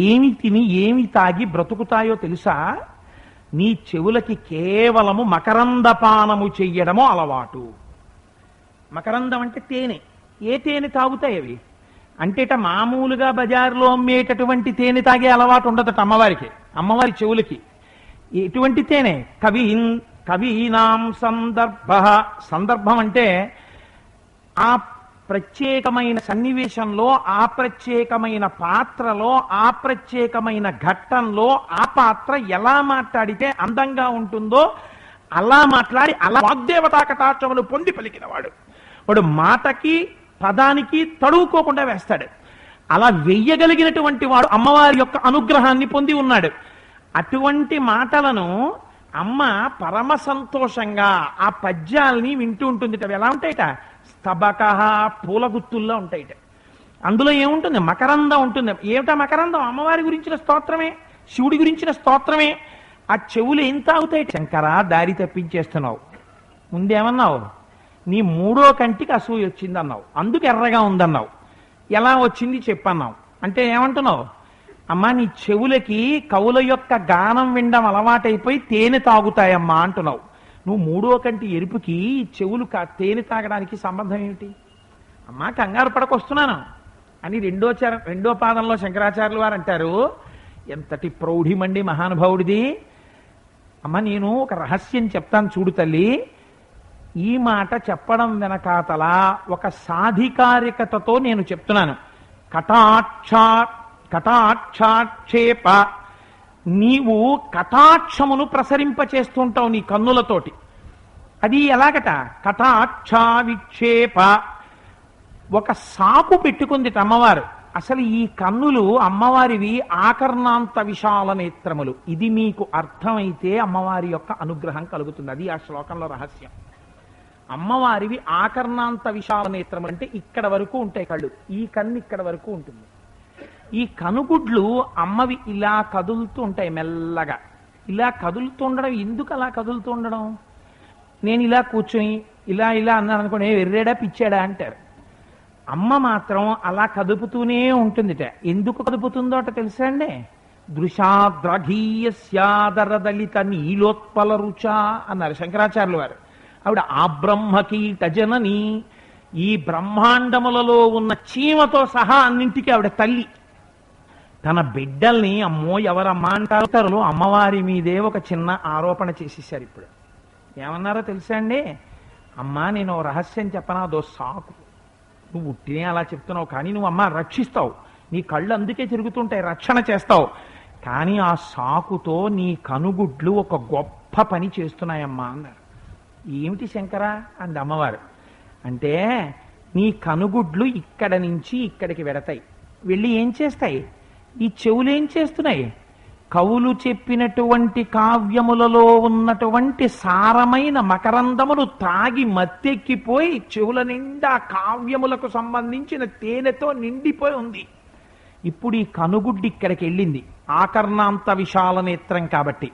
ఏమి తిని ఏమి తాగి బ్రతుకుతాయో తెలుసా? నీ చెవులకి కేవలము మకరందపానము చెయ్యడము అలవాటు. మకరందం అంటే తేనె. ఏ తేనె తాగుతాయి అవి? అంటేట మామూలుగా బజార్లో అమ్మేటటువంటి తేనె తాగే అలవాటు ఉండదట అమ్మవారికి. అమ్మవారి చెవులకి ఎటువంటి తేనె? కవీనాం సందర్భం అంటే ఆ ప్రత్యేకమైన సన్నివేశంలో, ఆ ప్రత్యేకమైన పాత్రలో, ఆ ప్రత్యేకమైన ఘట్టంలో ఆ పాత్ర ఎలా మాట్లాడితే అందంగా ఉంటుందో అలా మాట్లాడి అలా వాగ్దేవతా కటాక్షములు పొంది పలికినవాడు. వాడు మాటకి పదానికి తడువుకోకుండా వేస్తాడు. అలా వెయ్యగలిగినటువంటి వాడు అమ్మవారి యొక్క అనుగ్రహాన్ని పొంది ఉన్నాడు. అటువంటి మాటలను అమ్మ పరమ సంతోషంగా ఆ పద్యాల్ని వింటూ ఉంటుంది. అవి ఎలా ఉంటాయిట? స్తబక పూల గుత్తుల్లో ఉంటాయిట. అందులో ఏముంటుంది? మకరందం ఉంటుంది. ఏమిటా మకరందం? అమ్మవారి గురించిన స్తోత్రమే, శివుడి గురించిన స్తోత్రమే. ఆ చెవులు ఏం తాగుతాయి? శంకరా, దారి తప్పించేస్తున్నావు. ముందేమన్నావు? నీ మూడో కంటికి అసూయ వచ్చింది అన్నావు, అందుకు ఎర్రగా ఉందన్నావు. ఎలా వచ్చింది చెప్పన్నావు. అంటే ఏమంటున్నావు? అమ్మా, నీ చెవులకి కవుల యొక్క గానం వినడం అలవాటైపోయి తేనె తాగుతాయమ్మా అంటున్నావు. నువ్వు మూడో కంటి ఎరుపుకి చెవులు తేనె తాగడానికి సంబంధం ఏమిటి? అమ్మా, కంగారు పడకొస్తున్నాను అని రెండో పాదంలో శంకరాచార్యులు వారు అంటారు. ఎంతటి ప్రౌఢిమండి మహానుభావుడిది. అమ్మ, నేను ఒక రహస్యం చెప్తాను చూడు తల్లి. ఈ మాట చెప్పడం వెనకాతల ఒక సాధికారికతతో నేను చెప్తున్నాను. కటాక్షాక్షేప, నీవు కటాక్షమును ప్రసరింపచేస్తుంటావు నీ కన్నులతోటి. అది ఎలాగట? కటాక్ష విక్షేప, ఒక సాకు పెట్టుకుంది అమ్మవారు. అసలు ఈ కన్నులు అమ్మవారివి ఆకర్ణాంత విశాల నేత్రములు. ఇది మీకు అర్థమైతే అమ్మవారి యొక్క అనుగ్రహం కలుగుతుంది. అది ఆ శ్లోకంలో రహస్యం. అమ్మవారివి ఆకర్ణాంత విశాల నేత్రములు అంటే ఇక్కడ వరకు ఉంటాయి కళ్ళు. ఈ కన్ను ఇక్కడ వరకు ఉంటుంది. ఈ కనుగుడ్లు అమ్మవి ఇలా కదులుతూ ఉంటాయి మెల్లగా. ఇలా కదులుతూ ఉండడం ఎందుకు? అలా కదులుతూ ఉండడం, నేను ఇలా కూర్చొని ఇలా అన్నాను అనుకోండి, వెర్రేడా పిచ్చాడా అంటారు. అమ్మ మాత్రం అలా కదుపుతూనే ఉంటుందిట. ఎందుకు కదుపుతుందో అట తెలుసా అండి? దృశాద్రఘీయస్యాదరదలిత నీలోత్పల రుచ అన్నారు శంకరాచార్యులు వారు. ఆవిడ ఆ బ్రహ్మకీట జనని, ఈ బ్రహ్మాండములలో ఉన్న చీమతో సహా అన్నింటికి ఆవిడ తల్లి. తన బిడ్డల్ని అమ్మో ఎవరమ్మా అంటారు. అమ్మవారి మీదే ఒక చిన్న ఆరోపణ చేసేసారు. ఇప్పుడు ఏమన్నారో తెలుసా అండి? అమ్మా, నేను రహస్యం చెప్పనా? అదో సాకు. నువ్వు ఉట్టినే అలా చెప్తున్నావు, కానీ నువ్వు అమ్మ రక్షిస్తావు. నీ కళ్ళు అందుకే తిరుగుతుంటాయి, రక్షణ చేస్తావు. కానీ ఆ సాకుతో నీ కనుగుడ్లు ఒక గొప్ప పని చేస్తున్నాయమ్మా అన్నారు. ఏమిటి శంకరా అంది అమ్మవారు. అంటే నీ కనుగుడ్లు ఇక్కడ నుంచి ఇక్కడికి వెడతాయి. వెళ్ళి ఏం చేస్తాయి? ఈ చెవులు ఏం చేస్తున్నాయి? కవులు చెప్పినటువంటి కావ్యములలో ఉన్నటువంటి సారమైన మకరందములు తాగి మత్తెక్కిపోయి చెవుల నిండా కావ్యములకు సంబంధించిన తేనెతో నిండిపోయి ఉంది. ఇప్పుడు ఈ కనుగుడ్డి ఇక్కడికి వెళ్ళింది, ఆకర్ణాంత విశాల నేత్రం కాబట్టి.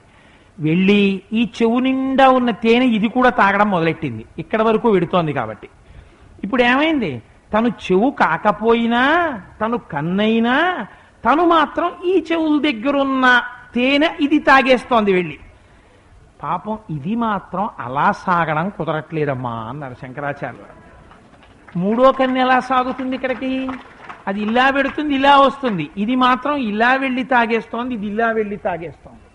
వెళ్ళి ఈ చెవు నిండా ఉన్న తేనె ఇది కూడా తాగడం మొదలెట్టింది. ఇక్కడ వరకు వెడుతోంది కాబట్టి. ఇప్పుడు ఏమైంది? తను చెవు కాకపోయినా, తను కన్నైనా, తను మాత్రం ఈ చెవుల దగ్గరున్న తేనె ఇది తాగేస్తోంది వెళ్ళి. పాపం ఇది మాత్రం అలా సాగడం కుదరట్లేదమ్మా అన్నారు శంకరాచార్యులు. మూడో కన్ను ఎలా సాగుతుంది ఇక్కడికి? అది ఇలా పెడుతుంది, ఇలా వస్తుంది. ఇది మాత్రం ఇలా వెళ్ళి తాగేస్తోంది, ఇది ఇలా వెళ్ళి తాగేస్తోంది.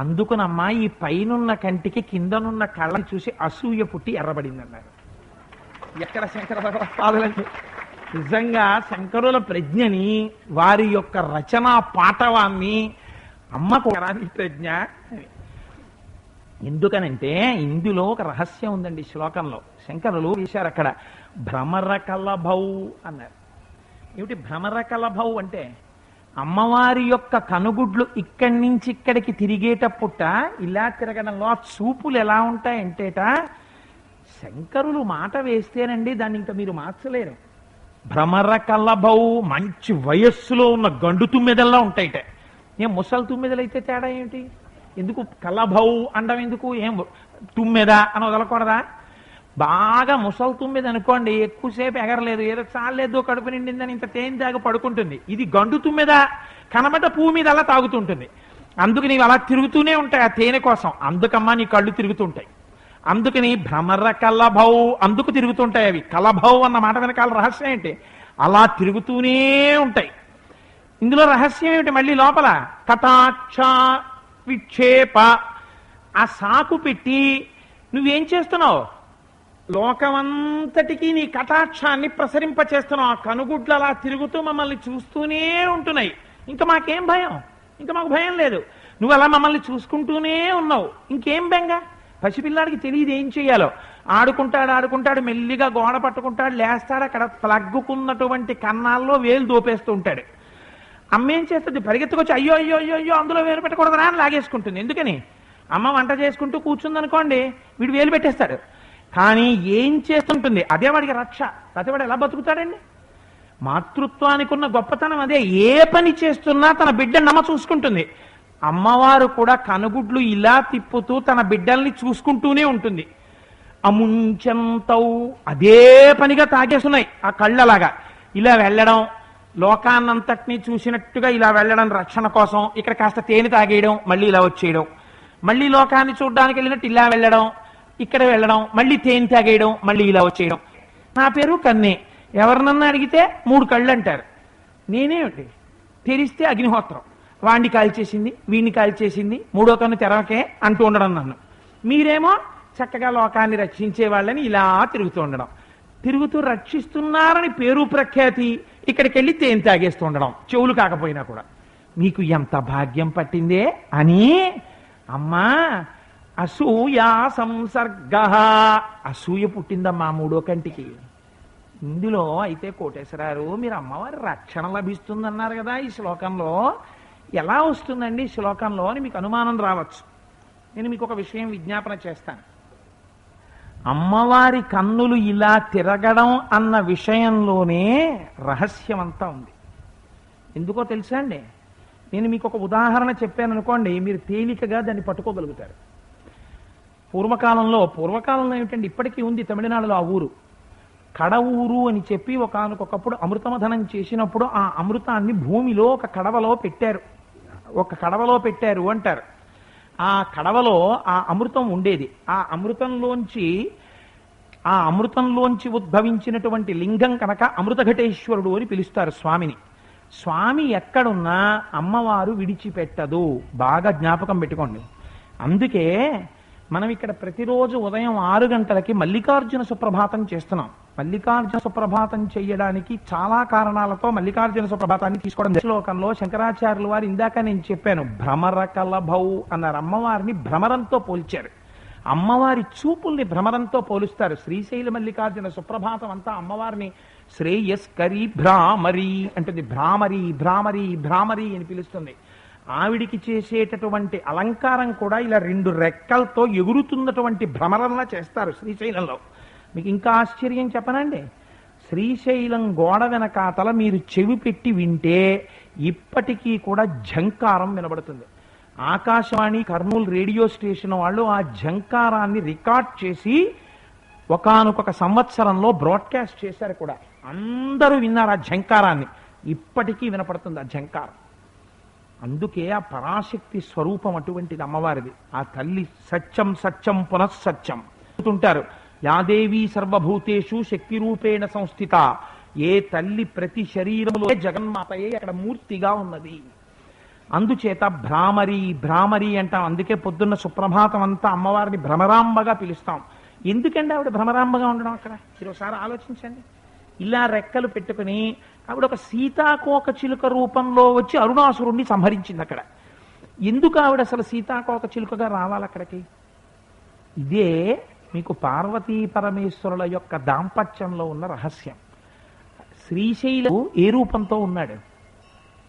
అందుకునమ్మా ఈ పైనున్న కంటికి కిందనున్న కళ్ళని చూసి అసూయ పుట్టి ఎర్రబడింది అన్నారు. ఎక్కడ శంకర భగవత్పాదులంటే నిజంగా శంకరుల ప్రజ్ఞని, వారి యొక్క రచనా పాటవాన్ని అమ్మకు ప్రజ్ఞ. ఎందుకనంటే ఇందులో ఒక రహస్యం ఉందండి. శ్లోకంలో శంకరులు వేశారు అక్కడ భ్రమర కలభౌ అన్నారు. ఏమిటి భ్రమర కలభౌ అంటే? అమ్మవారి యొక్క కనుగుడ్లు ఇక్కడి నుంచి ఇక్కడికి తిరిగేటప్పుట ఇలా తిరగడంలో ఆ చూపులు ఎలా ఉంటాయంటేట, శంకరులు మాట వేస్తేనండి దాన్ని ఇంకా మీరు మార్చలేరు. భ్రమర కలభౌ, మంచి వయస్సులో ఉన్న గండు తుమ్మెదల్లా ఉంటాయిట. ఏం ముసలి తుమ్మెదలైతే తేడా ఏమిటి? ఎందుకు కలభౌ అండం? ఎందుకు? ఏం తుమ్మెద అని వదలకూడదా? బాగా ముసలి తుమ్మెద అనుకోండి, ఎక్కువసేపు ఎగరలేదు, ఏదో చాలేదో కడుపు నిండిందని ఇంత తేనె తాగి పడుకుంటుంది. ఇది గండు తుమ్మెద, కనబడ్డ పువ్వు మీద అలా తాగుతుంటుంది. అందుకు నీవు అలా తిరుగుతూనే ఉంటాయి ఆ తేనె కోసం. అందుకమ్మా నీ కళ్ళు తిరుగుతుంటాయి. అందుకని భ్రమర కలభౌ, అందుకు తిరుగుతుంటాయి అవి. కలభౌ అన్న మాట వెనకాల రహస్యం ఏంటి? అలా తిరుగుతూనే ఉంటాయి. ఇందులో రహస్యం ఏమిటి? మళ్ళీ లోపల కటాక్ష విక్షేప, ఆ సాకు పెట్టి నువ్వేం చేస్తున్నావు? లోకమంతటికీ నీ కటాక్షాన్ని ప్రసరింపచేస్తున్నావు. ఆ కనుగుడ్లు అలా తిరుగుతూ మమ్మల్ని చూస్తూనే ఉంటున్నాయి. ఇంకా మాకేం భయం? ఇంకా మాకు భయం లేదు. నువ్వు అలా మమ్మల్ని చూసుకుంటూనే ఉన్నావు. ఇంకేం బెంగ? పసిపిల్లాడికి తెలియదు ఏం చెయ్యాలో. ఆడుకుంటాడు ఆడుకుంటాడు, మెల్లిగా గోడ పట్టుకుంటాడు, లేస్తాడు, అక్కడ ప్లగ్గుకున్నటువంటి కన్నాల్లో వేలు దోపేస్తూ ఉంటాడు. అమ్మ ఏం చేస్తుంది, పరిగెత్తుకొచ్చి అయ్యో అయ్యో అయ్యో అయ్యో అందులో వేలు పెట్టకూడదురా అని లాగేసుకుంటుంది. ఎందుకని, అమ్మ వంట చేసుకుంటూ కూర్చుందనుకోండి, వీడు వేలు పెట్టేస్తాడు. కానీ ఏం చేస్తుంటుంది, అదే వాడికి రక్ష. లేకపోతే వాడు ఎలా బతుకుతాడండి? మాతృత్వానికి ఉన్న గొప్పతనం అదే. ఏ పని చేస్తున్నా తన బిడ్డని అమ్మ చూసుకుంటుంది. అమ్మవారు కూడా కనుగుడ్లు ఇలా తిప్పుతూ తన బిడ్డల్ని చూసుకుంటూనే ఉంటుంది. అముంచంతౌ అదే పనిగా తాగేస్తున్నాయి ఆ కళ్ళలాగా. ఇలా వెళ్ళడం, లోకాన్నంతటినీ చూసినట్టుగా ఇలా వెళ్ళడం రక్షణ కోసం. ఇక్కడ కాస్త తేనె తాగేయడం, మళ్ళీ ఇలా వచ్చేయడం, మళ్ళీ లోకాన్ని చూడడానికి వెళ్ళినట్టు ఇలా వెళ్ళడం, ఇక్కడ వెళ్ళడం, మళ్ళీ తేనె తాగేయడం, మళ్ళీ ఇలా వచ్చేయడం. నా పేరు కన్నే. ఎవరినన్నా అడిగితే 3 కళ్ళు అంటారు. నేనేమిటి, తెరిస్తే అగ్నిహోత్రం, వాణ్ణి కాల్చేసింది, వీణ్ణి కాల్చేసింది, 3వ కన్ను తెరవకే అంటూ ఉండడం నన్ను. మీరేమో చక్కగా లోకాన్ని రక్షించే వాళ్ళని ఇలా తిరుగుతూ ఉండడం. తిరుగుతూ రక్షిస్తున్నారని పేరు ప్రఖ్యాతి, ఇక్కడికి వెళ్ళి తేనె తాగేస్తూ ఉండడం, చెవులు కాకపోయినా కూడా. మీకు ఎంత భాగ్యం పట్టిందే అని. అమ్మా అసూయా సంసర్గ, అసూయ పుట్టిందమ్మా 3వ కంటికి. ఇందులో అయితే కోటేశ్వరారు, మీరు అమ్మవారి రక్షణ లభిస్తుందన్నారు కదా ఈ శ్లోకంలో, ఎలా వస్తుందండి ఈ శ్లోకంలో అని మీకు అనుమానం రావచ్చు. నేను మీకు ఒక విషయం విజ్ఞాపన చేస్తాను. అమ్మవారి కన్నులు ఇలా తిరగడం అన్న విషయంలోనే రహస్యం అంతా ఉంది. ఎందుకో తెలుసా అండి? నేను మీకు ఒక ఉదాహరణ చెప్పాను అనుకోండి, మీరు తేలికగా దాన్ని పట్టుకోగలుగుతారు. పూర్వకాలంలో ఏమిటండి, ఇప్పటికీ ఉంది తమిళనాడులో ఆ ఊరు కడవూరు అని చెప్పి, ఒకనకొకప్పుడు అమృతమథనం చేసినప్పుడు ఆ అమృతాన్ని భూమిలో ఒక కడవలో పెట్టారు అంటారు. ఆ కడవలో ఆ అమృతం ఉండేది. ఆ అమృతంలోంచి ఉద్భవించినటువంటి లింగం కనుక అమృతఘటేశ్వరుడు అని పిలుస్తారు స్వామిని. స్వామి ఎక్కడున్నా అమ్మవారు విడిచిపెట్టదు. బాగా జ్ఞాపకం పెట్టుకోండి. అందుకే మనం ఇక్కడ ప్రతిరోజు ఉదయం 6 గంటలకి మల్లికార్జున సుప్రభాతం చేస్తున్నాం. మల్లికార్జున సుప్రభాతం చేయడానికి చాలా కారణాలతో మల్లికార్జున సుప్రభాతాన్ని తీసుకోవడం. శ్లోకంలో శంకరాచార్యుల వారు, ఇందాక నేను చెప్పాను, భ్రమర కలభౌ అన్నారు. అమ్మవారిని భ్రమరంతో పోల్చారు. అమ్మవారి చూపుల్ని భ్రమరంతో పోలుస్తారు. శ్రీశైల మల్లికార్జున సుప్రభాతం అంతా అమ్మవారిని శ్రేయస్కరి భ్రామరి అంటుంది. భ్రామరి భ్రామరి భ్రామరి అని పిలుస్తుంది. ఆవిడికి చేసేటటువంటి అలంకారం కూడా ఇలా 2 రెక్కలతో ఎగురుతున్నటువంటి భ్రమరంలా చేస్తారు శ్రీశైలంలో. మీకు ఇంకా ఆశ్చర్యం చెప్పనండి, శ్రీశైలం గోడ వెనకాతల మీరు చెవి పెట్టి వింటే ఇప్పటికీ కూడా ఝంకారం వినబడుతుంది. ఆకాశవాణి కర్నూలు రేడియో స్టేషన్ వాళ్ళు ఆ ఝంకారాన్ని రికార్డ్ చేసి ఒకానొక సంవత్సరంలో బ్రాడ్కాస్ట్ చేశారు కూడా. అందరూ విన్నారు ఆ ఝంకారాన్ని. ఇప్పటికీ వినపడుతుంది ఆ ఝంకారం. అందుకే ఆ పరాశక్తి స్వరూపం అటువంటిది అమ్మవారిది. ఆ తల్లి సత్యం సత్యం పునఃసత్యం అంటుంటారు. యాదేవీ సర్వభూతేషు శక్తి రూపేణ సంస్థిత. ఏ తల్లి ప్రతి శరీరంలో జగన్మాతయే అక్కడ మూర్తిగా ఉన్నది. అందుచేత భ్రామరి భ్రామరి అంటాం. అందుకే పొద్దున్న సుప్రభాతం అంతా అమ్మవారిని భ్రమరాంబగా పిలుస్తాం. ఎందుకండి ఆవిడ భ్రమరాంబగా ఉండడం? అక్కడ ఈరోసారి ఆలోచించండి. ఇలా రెక్కలు పెట్టుకుని ఆవిడ ఒక సీతాకోక చిలుక రూపంలో వచ్చి అరుణాసురుణ్ణి సంహరించింది అక్కడ. ఎందుకు ఆవిడ అసలు సీతాకోక చిలుకగా రావాలి అక్కడికి? ఇదే మీకు పార్వతీ పరమేశ్వరుల యొక్క దాంపత్యంలో ఉన్న రహస్యం. శ్రీశైలం ఏ రూపంతో ఉన్నాడు?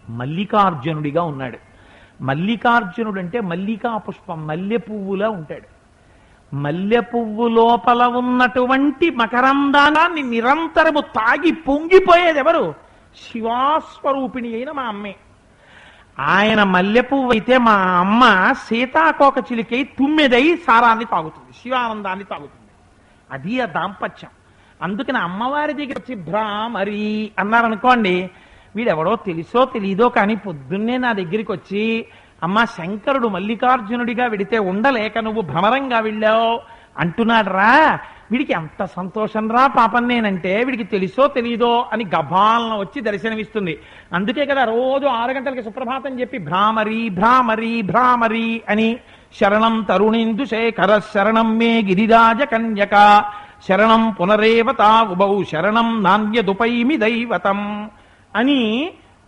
మల్లికార్జునుడిగా ఉన్నాడు. మల్లికార్జునుడు అంటే మల్లికా పుష్పం, మల్లె పువ్వులా ఉంటాడు. మల్లె పువ్వు లోపల ఉన్నటువంటి మకరందాన్ని నిరంతరము తాగి పొంగిపోయేది ఎవరు? శివాస్వరూపిణి అయిన మా అమ్మే. ఆయన మల్లె పువ్వు అయితే మా అమ్మ సీతాకోక చిలికై తుమ్మెదై సారాన్ని తాగుతుంది, శివానందాన్ని తాగుతుంది. అది ఆ దాంపత్యం. అందుకని అమ్మవారి దగ్గర వచ్చి భ్రామరి అన్నారనుకోండి, వీడెవడో తెలుసో తెలీదో కానీ పొద్దున్నే నా దగ్గరికి వచ్చి, అమ్మ శంకరుడు మల్లికార్జునుడిగా విడితే ఉండలేక నువ్వు భ్రమరంగా వెళ్ళావు అంటున్నాడు రా, వీడికి ఎంత సంతోషం రా పాపం నేనంటే, వీడికి తెలుసో తెలీదో అని గభాలన వచ్చి దర్శనమిస్తుంది. అందుకే కదా రోజు 6 గంటలకి సుప్రభాతం చెప్పి భ్రామరి భ్రామరి భ్రామరి అని, శరణం తరుణేందు శేఖర శరణం మే గిరిరాజ కన్యక శరణం పునరేవతా ఉభౌ శరణం నాణ్యదుపైమి దైవతం అని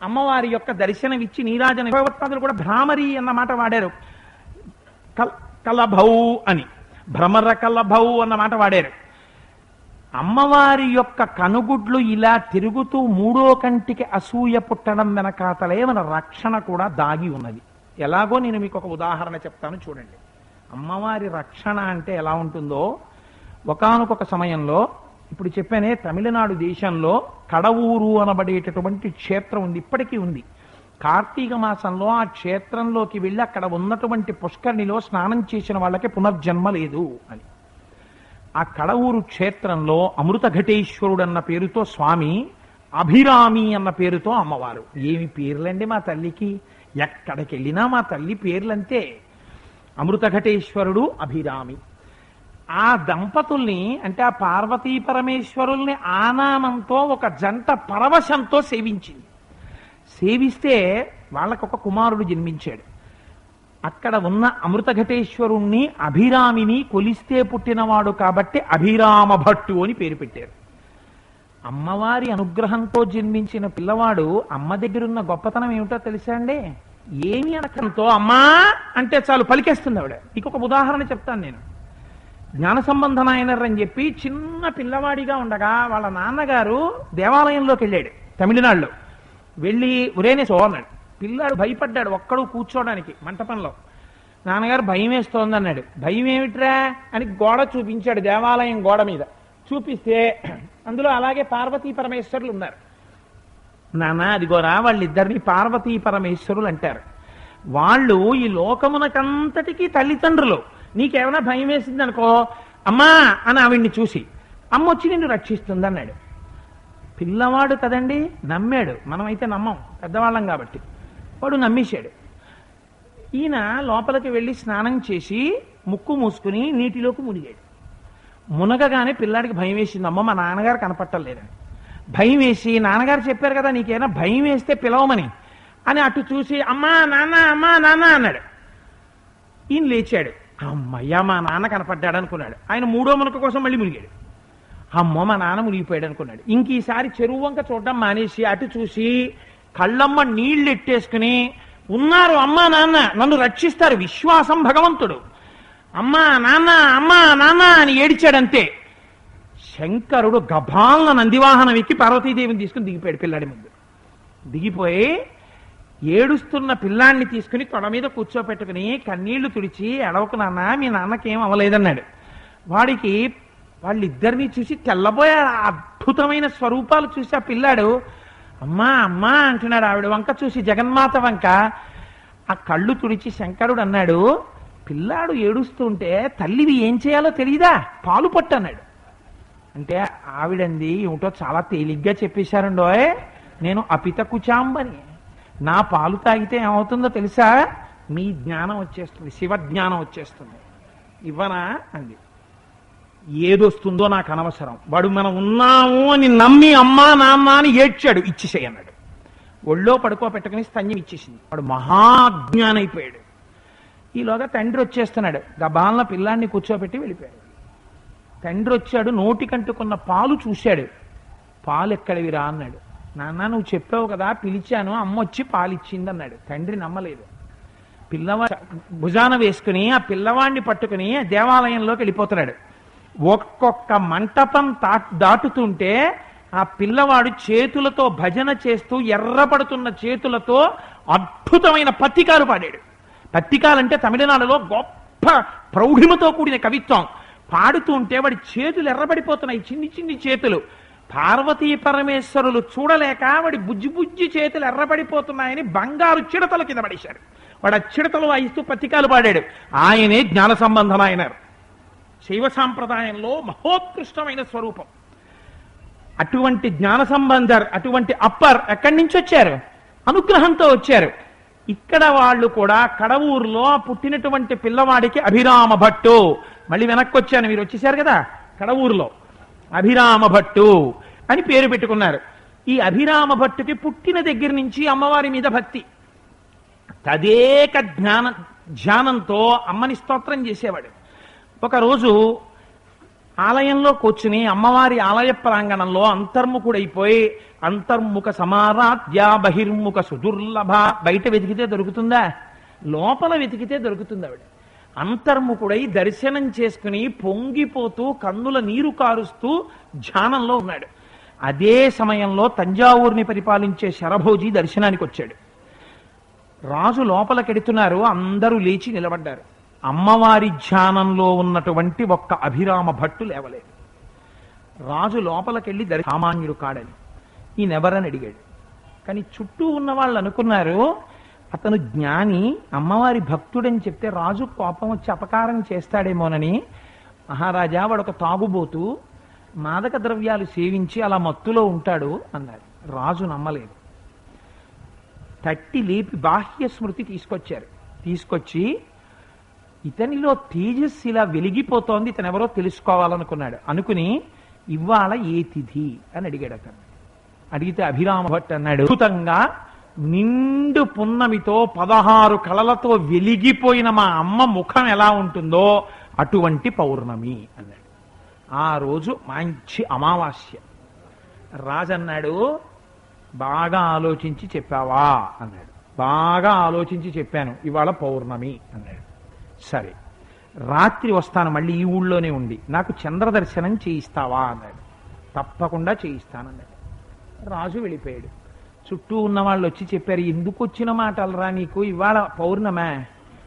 అమ్మవారి యొక్క దర్శనమిచ్చి నీరాజన భగవత్పాదులు కూడా భ్రామరి అన్న మాట వాడారు. కలభౌ అని. భ్రమరకలభౌ అన్న మాట వాడారు. అమ్మవారి యొక్క కనుగుడ్లు ఇలా తిరుగుతూ మూడో కంటికి అసూయ పుట్టడం వెనకాతలే మన రక్షణ కూడా దాగి ఉన్నది. ఎలాగో నేను మీకు ఒక ఉదాహరణ చెప్తాను చూడండి. అమ్మవారి రక్షణ అంటే ఎలా ఉంటుందో, ఒకానొక సమయంలో ఇప్పుడు చెప్పానే తమిళనాడు దేశంలో కడవూరు అనబడేటటువంటి క్షేత్రం ఉంది, ఇప్పటికీ ఉంది. కార్తీక మాసంలో ఆ క్షేత్రంలోకి వెళ్ళి అక్కడ ఉన్నటువంటి పుష్కరిణిలో స్నానం చేసిన వాళ్ళకి పునర్జన్మ లేదు అని. ఆ కడవూరు క్షేత్రంలో అమృత ఘటేశ్వరుడు అన్న పేరుతో స్వామి, అభిరామి అన్న పేరుతో అమ్మవారు. ఏమి పేర్లండి మా తల్లికి, ఎక్కడికి వెళ్ళినా మా తల్లి పేర్లంతే. అమృత ఘటేశ్వరుడు, అభిరామి. ఆ దంపతుల్ని అంటే ఆ పార్వతీ పరమేశ్వరుల్ని ఆనామంతో ఒక జంట పరవశంతో సేవించింది. సేవిస్తే వాళ్ళకు ఒక కుమారుడు జన్మించాడు. అక్కడ ఉన్న అమృత ఘటేశ్వరుణ్ణి అభిరామిని కొలిస్తే పుట్టినవాడు కాబట్టి అభిరామ భట్టు అని పేరు పెట్టారు. అమ్మవారి అనుగ్రహంతో జన్మించిన పిల్లవాడు అమ్మ దగ్గరున్న గొప్పతనం ఏమిటో తెలుసా అండి? ఏమి అనకంతో అమ్మా అంటే చాలు పలికేస్తుంది ఆవిడ. మీకు ఒక ఉదాహరణ చెప్తాను నేను. జ్ఞాన సంబంధ నాయనర్ అని చెప్పి చిన్న పిల్లవాడిగా ఉండగా వాళ్ళ నాన్నగారు దేవాలయంలోకి వెళ్ళాడు తమిళనాడులో. వెళ్ళి ఉరేనేసో అన్నాడు. పిల్లాడు భయపడ్డాడు ఒక్కడు కూర్చోడానికి మంటపంలో. నాన్నగారు భయం వేస్తోంది అన్నాడు. భయం ఏమిట్రా అని గోడ చూపించాడు, దేవాలయం గోడ మీద చూపిస్తే అందులో అలాగే పార్వతీ పరమేశ్వరులు ఉన్నారు. నాన్న అదిగోరా వాళ్ళిద్దరిని పార్వతీ పరమేశ్వరులు అంటారు. వాళ్ళు ఈ లోకమునకంతటికీ తల్లిదండ్రులు. నీకేమైనా భయం వేసింది అనుకో, అమ్మా అని ఆవిడ్ని చూసి అమ్మ వచ్చి నిన్ను రక్షిస్తుంది అన్నాడు. పిల్లవాడు కదండి, నమ్మాడు. మనమైతే నమ్మం, పెద్దవాళ్ళం కాబట్టి. వాడు నమ్మేశాడు. ఈయన లోపలికి వెళ్ళి స్నానం చేసి ముక్కు మూసుకుని నీటిలోకి మునిగాడు. మునగగానే పిల్లాడికి భయం వేసింది. అమ్మ మా నాన్నగారు కనపట్టలేదని భయం వేసి, నాన్నగారు చెప్పారు కదా నీకేమైనా భయం వేస్తే పిలవమని అని అటు చూసి అమ్మా నాన్న అమ్మా నాన్న అన్నాడు. ఈయన లేచాడు. అమ్మయ్యా మా నాన్న కనపడ్డాడు అనుకున్నాడు. ఆయన మూడో మునక కోసం మళ్ళీ మునిగాడు. అమ్మో మా నాన్న మునిగిపోయాడు అనుకున్నాడు. ఇంక ఈసారి చెరువు వంక చూడడం మానేసి అటు చూసి కళ్ళమ్మ నీళ్లు ఎట్టేసుకుని ఉన్నారు అమ్మా నాన్న నన్ను రక్షిస్తారు, విశ్వాసం భగవంతుడు, అమ్మా నాన్న అమ్మా నాన్న అని ఏడిచాడంతే. శంకరుడు గభాలన నందివాహనం ఎక్కి పార్వతీదేవిని తీసుకుని దిగిపోయాడు. పిల్లాడి ముందు దిగిపోయి ఏడుస్తున్న పిల్లాన్ని తీసుకుని తొడ మీద కూర్చోపెట్టుకుని కన్నీళ్లు తుడిచి ఎడవకు నాన్న మీ నాన్నకేం అవ్వలేదన్నాడు. వాడికి వాళ్ళిద్దరినీ చూసి తెల్లబోయాడు. అద్భుతమైన స్వరూపాలు చూసి ఆ పిల్లాడు అమ్మా అమ్మా అంటున్నాడు. ఆవిడ వంక చూసి జగన్మాత వంక ఆ కళ్ళు తుడిచి శంకరుడు అన్నాడు, పిల్లాడు ఏడుస్తుంటే తల్లివి ఏం చేయాలో తెలియదా, పాలు పట్టు అన్నాడు. అంటే ఆవిడంది ఏమిటో చాలా తేలిగ్గా చెప్పేశారండోయ్, నేను అపిత కుచాంబని, నా పాలు తాగితే ఏమవుతుందో తెలుసా, మీ జ్ఞానం వచ్చేస్తుంది, శివజ్ఞానం వచ్చేస్తుంది, ఇవ్వనా అంది. ఏదొస్తుందో నాకు అనవసరం, వాడు మనం ఉన్నాము అని నమ్మి అమ్మా నాన్న అని ఏడ్చాడు, ఇచ్చేసేయి అన్నాడు. ఒళ్ళో పడుకోబెట్టుకుని స్తన్యం ఇచ్చేసింది. వాడు మహాజ్ఞానైపోయాడు. ఈలోగా తండ్రి వచ్చేస్తున్నాడు. గబాలన పిల్లాన్ని కూర్చోబెట్టి వెళ్ళిపోయాడు. తండ్రి వచ్చాడు, నోటికంటుకున్న పాలు చూశాడు. పాలు ఎక్కడివిరా అన్నాడు. నాన్న నువ్వు చెప్పావు కదా, పిలిచాను, అమ్మ వచ్చి పాలు ఇచ్చింది అన్నాడు. తండ్రి నమ్మలేదు. పిల్లవాడు భుజాన వేసుకుని ఆ పిల్లవాడిని పట్టుకుని దేవాలయంలోకి వెళ్ళిపోతున్నాడు. ఒక్కొక్క మంటపం దాటుతుంటే ఆ పిల్లవాడు చేతులతో భజన చేస్తూ ఎర్రపడుతున్న చేతులతో అద్భుతమైన పత్తికాలు పాడాడు. పత్తికాలంటే తమిళనాడులో గొప్ప ప్రౌఢిమతో కూడిన కవిత్వం. పాడుతుంటే వాడి చేతులు ఎర్రబడిపోతున్నాయి, చిన్ని చిన్ని చేతులు. పార్వతీ పరమేశ్వరులు చూడలేక వాడి బుజ్జి బుజ్జి చేతులు ఎర్రబడిపోతున్నాయని బంగారు చిడతల కింద పడేశారు. వాడు ఆ చిడతలు వాయిస్తూ పత్తికాలు పాడాడు. ఆయనే జ్ఞాన సంబంధం ఆయనారు. శైవ సాంప్రదాయంలో మహోత్కృష్టమైన స్వరూపం. అటువంటి జ్ఞాన సంబంధర్, అటువంటి అప్పర్ ఎక్కడి నుంచి వచ్చారు? అనుగ్రహంతో వచ్చారు. ఇక్కడ వాళ్ళు కూడా కడవూరులో పుట్టినటువంటి పిల్లవాడికి అభిరామ భట్టు, మళ్ళీ వెనక్కి వచ్చాను, మీరు వచ్చేసారు కదా, కడవూరులో అభిరామ భట్టు అని పేరు పెట్టుకున్నారు. ఈ అభిరామ భట్టుకి పుట్టిన దగ్గర నుంచి అమ్మవారి మీద భక్తి, తదేక ధ్యానంతో అమ్మని స్తోత్రం చేసేవాడు. ఒకరోజు ఆలయంలో కూర్చుని అమ్మవారి ఆలయ ప్రాంగణంలో అంతర్ముఖుడైపోయి అంతర్ముఖ సమారాధ్య బహిర్ముఖ సుదుర్లభ, బయట వెతికితే దొరుకుతుందా, లోపల వెతికితే దొరుకుతుంది ఆవిడ. అంతర్ముఖుడై దర్శనం చేసుకుని పొంగిపోతూ కన్నుల నీరు కారుస్తూ ధ్యానంలో ఉన్నాడు. అదే సమయంలో తంజావూరుని పరిపాలించే శరభోజి దర్శనానికి వచ్చాడు. రాజు లోపలికెడుతున్నారు, అందరూ లేచి నిలబడ్డారు. అమ్మవారి ధ్యానంలో ఉన్నటువంటి ఒక్క అభిరామ భట్టు లేవలేదు. రాజు లోపలికెళ్ళి సామాన్యుడు కాడని ఈయనెవరని అడిగాడు. కానీ చుట్టూ ఉన్న వాళ్ళు అనుకున్నారు అతను జ్ఞాని, అమ్మవారి భక్తుడని చెప్తే రాజు కోపం వచ్చి అపకారం చేస్తాడేమోనని. మహారాజా వాడు ఒక తాగుబోతూ మాదక ద్రవ్యాలు సేవించి అలా మత్తులో ఉంటాడు అన్నారు. రాజు నమ్మలేదు. తట్టి లేపి బాహ్య స్మృతి తీసుకొచ్చారు. తీసుకొచ్చి ఇతనిలో తేజస్సు ఇలా వెలిగిపోతోంది, ఇతను ఎవరో తెలుసుకోవాలనుకున్నాడు. అనుకుని ఇవాళ ఏ తిథి అని అడిగాడు. అతను అడిగితే అభిరామ భట్ అన్నాడు, అద్భుతంగా నిండు పున్నమితో 16 కళలతో వెలిగిపోయిన మా అమ్మ ముఖం ఎలా ఉంటుందో అటువంటి పౌర్ణమి అన్నాడు. ఆ రోజు మంచి అమావాస్య. రాజన్నాడు, బాగా ఆలోచించి చెప్పావా అన్నాడు. బాగా ఆలోచించి చెప్పాను, ఇవాళ పౌర్ణమి అన్నాడు. సరే, రాత్రి వస్తాను, మళ్ళీ ఈ ఊళ్ళోనే ఉండి నాకు చంద్రదర్శనం చేయిస్తావా అన్నాడు. తప్పకుండా చేయిస్తానన్నాడు. రాజు వెళ్ళిపోయాడు. చుట్టూ ఉన్న వాళ్ళు వచ్చి చెప్పారు, ఎందుకు వచ్చిన మాటలరా నీకు, ఇవాళ పౌర్ణమే,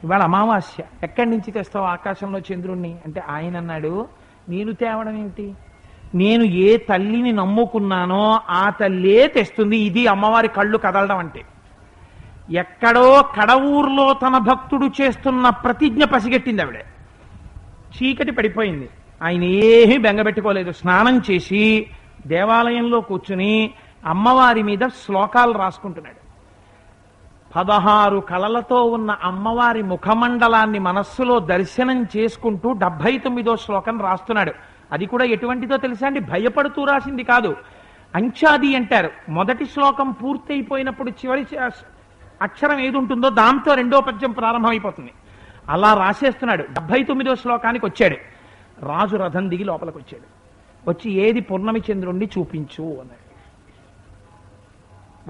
ఇవాళ అమావాస్య, ఎక్కడి నుంచి తెస్తావు ఆకాశంలో చంద్రుణ్ణి అంటే ఆయన అన్నాడు, నేను తేవడం ఏమిటి, నేను ఏ తల్లిని నమ్ముకున్నానో ఆ తల్లే తెస్తుంది. ఇది అమ్మవారి కళ్ళు కదలడం అంటే. ఎక్కడో కడవూరులో తన భక్తుడు చేస్తున్న ప్రతిజ్ఞ పసిగట్టింది ఆవిడ. చీకటి పడిపోయింది. ఆయన ఏమీ బెంగబెట్టుకోలేదు. స్నానం చేసి దేవాలయంలో కూర్చుని అమ్మవారి మీద శ్లోకాలు రాసుకుంటున్నాడు. 16 కళలతో ఉన్న అమ్మవారి ముఖమండలాన్ని మనస్సులో దర్శనం చేసుకుంటూ 79వ శ్లోకం రాస్తున్నాడు. అది కూడా ఎటువంటిదో తెలుసా అండి, భయపడుతూ రాసింది కాదు, అంచాది అంటారు. మొదటి శ్లోకం పూర్తయిపోయినప్పుడు చివరి అక్షరం ఏది ఉంటుందో దాంతో రెండో పద్యం ప్రారంభమైపోతుంది. అలా రాసేస్తున్నాడు. 79వ శ్లోకానికి వచ్చాడు. రాజు రథం దిగి లోపలికి వచ్చాడు. వచ్చి ఏది పూర్ణమి చంద్రుణ్ణి చూపించు అన్నాడు.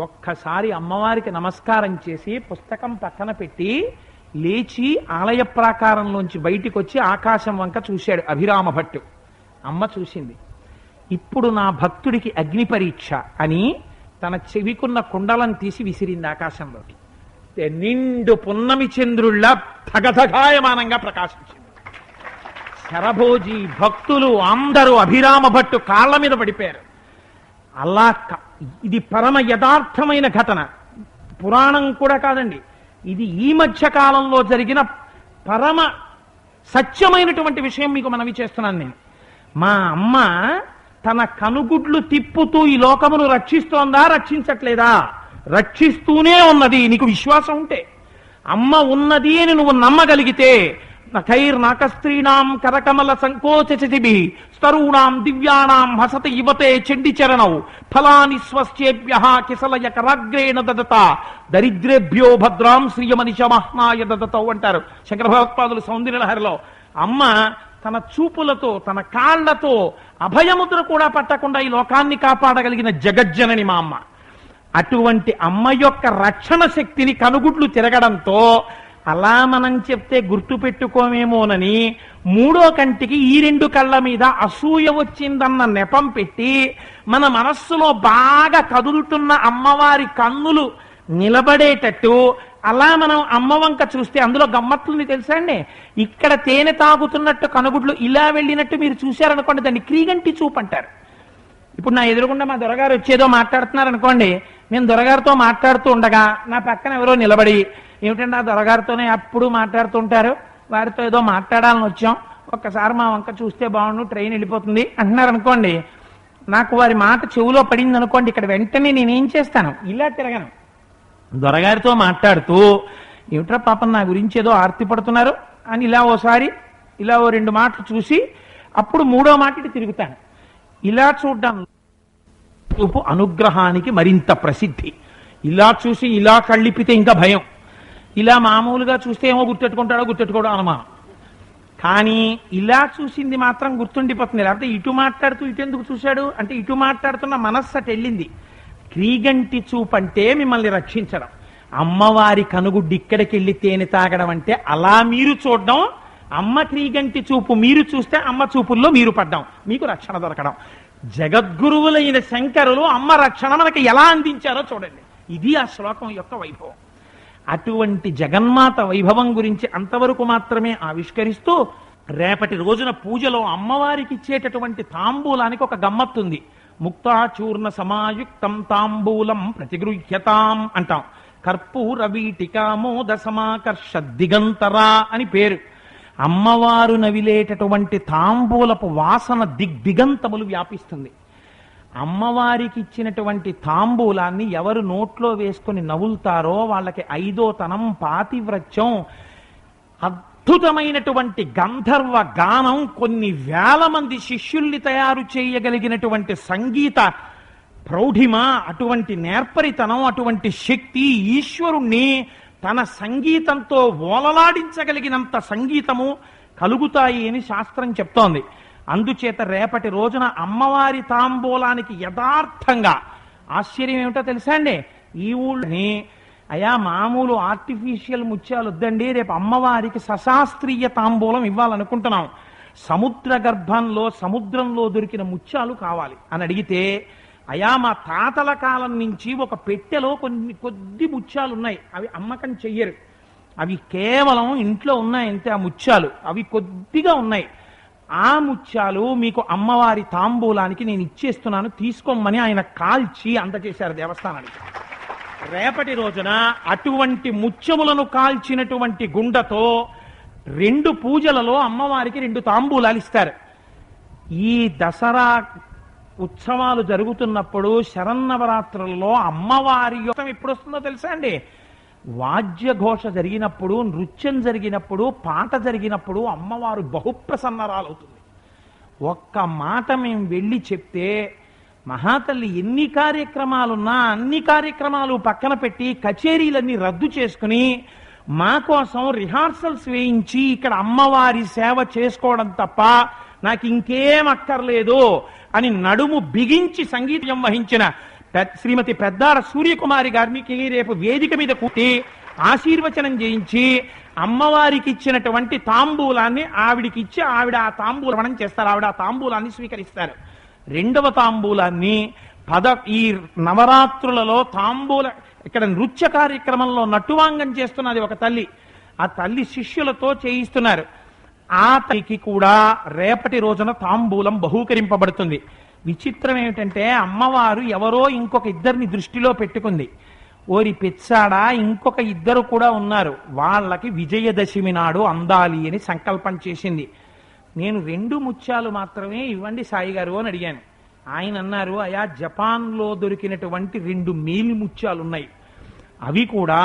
ఒక్కసారి అమ్మవారికి నమస్కారం చేసి పుస్తకం పక్కన పెట్టి లేచి ఆలయ ప్రాకారంలోంచి బయటికి వచ్చి ఆకాశం వంక చూశాడు అభిరామ భట్టు. అమ్మ చూసింది. ఇప్పుడు నా భక్తుడికి అగ్ని పరీక్ష అని తన చెవికున్న కుండలను తీసి విసిరింది ఆకాశంలోకి. నిండు పున్నమి చంద్రుళ్ళ ధగధగాయమానంగా ప్రకాశించింది. శరభోజి భక్తులు అందరూ అభిరామ భట్టు కాళ్ల మీద పడిపోయారు. అలా ఇది పరమ యథార్థమైన ఘటన, పురాణం కూడా కాదండి, ఇది ఈ మధ్య కాలంలో జరిగిన పరమ సత్యమైనటువంటి విషయం మీకు మనవి చేస్తున్నాను నేను. మా అమ్మ తన కనుగుడ్లు తిప్పుతూ ఈ లోకమును రక్షిస్తోందా, రక్షించట్లేదా? రక్షిస్తూనే ఉన్నది. నీకు విశ్వాసం ఉంటే, అమ్మ ఉన్నది అని నువ్వు నమ్మగలిగితే, నఖైర్నాకస్త్రీణాం కరకమల సంకోచచితిభిః స్తరూణాం దివ్యానాం హసత ఇవతే చండిచరణౌ ఫలాని స్వస్యేభ్యః కిసలయకరాగ్రేణ దదత దరిద్రేభ్యో భద్రాం శ్రియమనిశమహ్నాయ దదతౌ అంటారు శంకర భగవత్పాదులు సౌందర్యలహరిలో. అమ్మ తన చూపులతో తన కాళ్లతో అభయముద్ర కూడా పట్టకుండా ఈ లోకాన్ని కాపాడగలిగిన జగజ్జనని మా అమ్మ. అటువంటి అమ్మ యొక్క రక్షణ శక్తిని కనుగుడ్లు తిరగడంతో అలా మనం చెప్తే గుర్తు పెట్టుకోమేమోనని మూడో కంటికి ఈ 2 కళ్ళ మీద అసూయ వచ్చిందన్న నెపం పెట్టి మన మనస్సులో బాగా కదులుతున్న అమ్మవారి కన్నులు నిలబడేటట్టు అలా మనం అమ్మ వంక చూస్తే అందులో గమ్మత్తుని తెలుసా అండి. ఇక్కడ తేనె తాగుతున్నట్టు కనుగుడ్లు ఇలా వెళ్ళినట్టు మీరు చూశారనుకోండి, దాన్ని క్రీగంటి చూపు అంటారు. ఇప్పుడు నా ఎదురుగుండా మా దొరగారు వచ్చేదో మాట్లాడుతున్నారు అనుకోండి, నేను దొరగారితో మాట్లాడుతూ ఉండగా నా పక్కన ఎవరో నిలబడి, ఏమిటంటే ఆ దొరగారితోనే అప్పుడు మాట్లాడుతుంటారు, వారితో ఏదో మాట్లాడాలని వచ్చాం, ఒక్కసారి మా వంక చూస్తే బాగుండు, ట్రైన్ వెళ్ళిపోతుంది అంటున్నారు అనుకోండి, నాకు వారి మాట చెవులో పడింది అనుకోండి, ఇక్కడ వెంటనే నేనేం చేస్తాను, ఇలా తిరగను. దొరగారితో మాట్లాడుతూ ఏమిట్రా పాపం నా గురించి ఏదో ఆర్తి పడుతున్నారు అని ఇలా ఓసారి ఇలా 2 మాటలు చూసి అప్పుడు 3వ మాట ఇటు తిరుగుతాను. ఇలా చూడడం చూపు అనుగ్రహానికి మరింత ప్రసిద్ధి. ఇలా చూసి ఇలా కళ్ళిపితే ఇంకా భయం. ఇలా మామూలుగా చూస్తే ఏమో గుర్తెట్టుకుంటాడో గుర్తెట్టుకోవడం అనుమానం. కానీ ఇలా చూసింది మాత్రం గుర్తుండిపోతుంది. లేకపోతే ఇటు మాట్లాడుతూ ఇటు ఎందుకు చూశాడు అంటే ఇటు మాట్లాడుతున్న మనస్సు అటు వెళ్ళింది. క్రీగంటి చూపు అంటే మిమ్మల్ని రక్షించడం. అమ్మవారి కనుగుడ్డు ఇక్కడికి వెళ్ళి తేనె తాగడం అంటే అలా మీరు చూడడం అమ్మ క్రీగంటి చూపు మీరు చూస్తే అమ్మ చూపుల్లో మీరు పడ్డాం, మీకు రక్షణ దొరకడం. జగద్గురువులైన శంకరులు అమ్మ రక్షణ మనకి ఎలా అందించారో చూడండి. ఇది ఆ శ్లోకం యొక్క వైభవం. అటువంటి జగన్మాత వైభవం గురించి అంతవరకు మాత్రమే ఆవిష్కరిస్తూ, రేపటి రోజున పూజలో అమ్మవారికి ఇచ్చేటటువంటి తాంబూలానికి ఒక గమ్మత్తుంది. ముక్తాచూర్ణ సమాయుక్తం తాంబూలం ప్రతిగృహ్యతాం అంటాం. కర్పూర వీటికామోద సమాకర్ష దిగంతరా అని పేరు. అమ్మవారు నవిలేటటువంటి తాంబూలపు వాసన దిగ్దిగంతములు వ్యాపిస్తుంది. అమ్మవారికి ఇచ్చినటువంటి తాంబూలాన్ని ఎవరు నోట్లో వేసుకుని నవ్వులుతారో వాళ్ళకి 5వ తనం, పాతివ్రత్యం, అద్భుతమైనటువంటి గంధర్వ గానం, కొన్ని వేల మంది శిష్యుల్ని తయారు చేయగలిగినటువంటి సంగీత ప్రౌఢిమ, అటువంటి నేర్పరితనం, అటువంటి శక్తి, ఈశ్వరుణ్ణి తన సంగీతంతో ఓలలాడించగలిగినంత సంగీతము కలుగుతాయి అని శాస్త్రం చెప్తోంది. అందుచేత రేపటి రోజున అమ్మవారి తాంబూలానికి యథార్థంగా ఆశ్చర్యం ఏమిటో తెలుసా అండి, ఈ ఊళ్ళని అయా మామూలు ఆర్టిఫిషియల్ ముత్యాలు వద్దండి, రేపు అమ్మవారికి సశాస్త్రీయ తాంబూలం ఇవ్వాలనుకుంటున్నాం, సముద్ర గర్భంలో సముద్రంలో దొరికిన ముత్యాలు కావాలి అని అడిగితే, అయా మా తాతల కాలం నుంచి ఒక పెట్టెలో కొద్ది ముత్యాలు ఉన్నాయి, అవి అమ్మకం చెయ్యరు, అవి కేవలం ఇంట్లో ఉన్నాయంతే ఆ ముత్యాలు, అవి కొద్దిగా ఉన్నాయి, ఆ ముత్యాలు మీకు అమ్మవారి తాంబూలానికి నేను ఇచ్చేస్తున్నాను, తీసుకోమని ఆయన కాల్చి అందజేశారు దేవస్థానానికి. రేపటి రోజున అటువంటి ముత్యములను కాల్చినటువంటి గుండతో 2 పూజలలో అమ్మవారికి 2 తాంబూలాలు ఇస్తారు. ఈ దసరా ఉత్సవాలు జరుగుతున్నప్పుడు శరన్నవరాత్రులలో అమ్మవారి యోగం ఎప్పుడు వస్తుందో తెలుసా అండి, వాద్యఘోష జరిగినప్పుడు, నృత్యం జరిగినప్పుడు, పాట జరిగినప్పుడు అమ్మవారు బహుప్రసన్నరాలవుతుంది. ఒక్క మాట మేము వెళ్ళి చెప్తే మహాతల్లి ఎన్ని కార్యక్రమాలున్నా అన్ని కార్యక్రమాలు పక్కన పెట్టి కచేరీలన్నీ రద్దు చేసుకుని మా కోసం రిహార్సల్స్ వేయించి ఇక్కడ అమ్మవారి సేవ చేసుకోవడం తప్ప నాకు ఇంకేం అక్కర్లేదు అని నడుము బిగించి సంగీతం వహించిన శ్రీమతి పెద్దాడ సూర్యకుమారి గారికి రేపు వేదిక మీద కూర్చి ఆశీర్వచనం చేయించి అమ్మవారికి ఇచ్చినటువంటి తాంబూలాన్ని ఆవిడికి ఇచ్చి ఆవిడ ఆ తాంబూలం చేస్తారు, ఆవిడ ఆ తాంబూలాన్ని స్వీకరిస్తారు. 2వ తాంబూలాన్ని ఈ నవరాత్రులలో ఇక్కడ నృత్య కార్యక్రమంలో నటువాంగం చేస్తున్నది ఒక తల్లి, ఆ తల్లి శిష్యులతో చేయిస్తున్నారు. ఆ తల్లికి కూడా రేపటి రోజున తాంబూలం బహూకరింపబడుతుంది. విచిత్రం ఏమిటంటే అమ్మవారు ఎవరో ఇంకొక 2ని దృష్టిలో పెట్టుకుంది. ఓరి పిచ్చాడా, ఇంకొక 2 కూడా ఉన్నారు, వాళ్ళకి విజయదశమి నాడు అందాలి అని సంకల్పం చేసింది. నేను 2 ముత్యాలు మాత్రమే ఇవ్వండి సాయి గారు అని అడిగాను. ఆయన అన్నారు, అయా జపాన్లో దొరికినటువంటి 2 మేలి ముత్యాలు ఉన్నాయి, అవి కూడా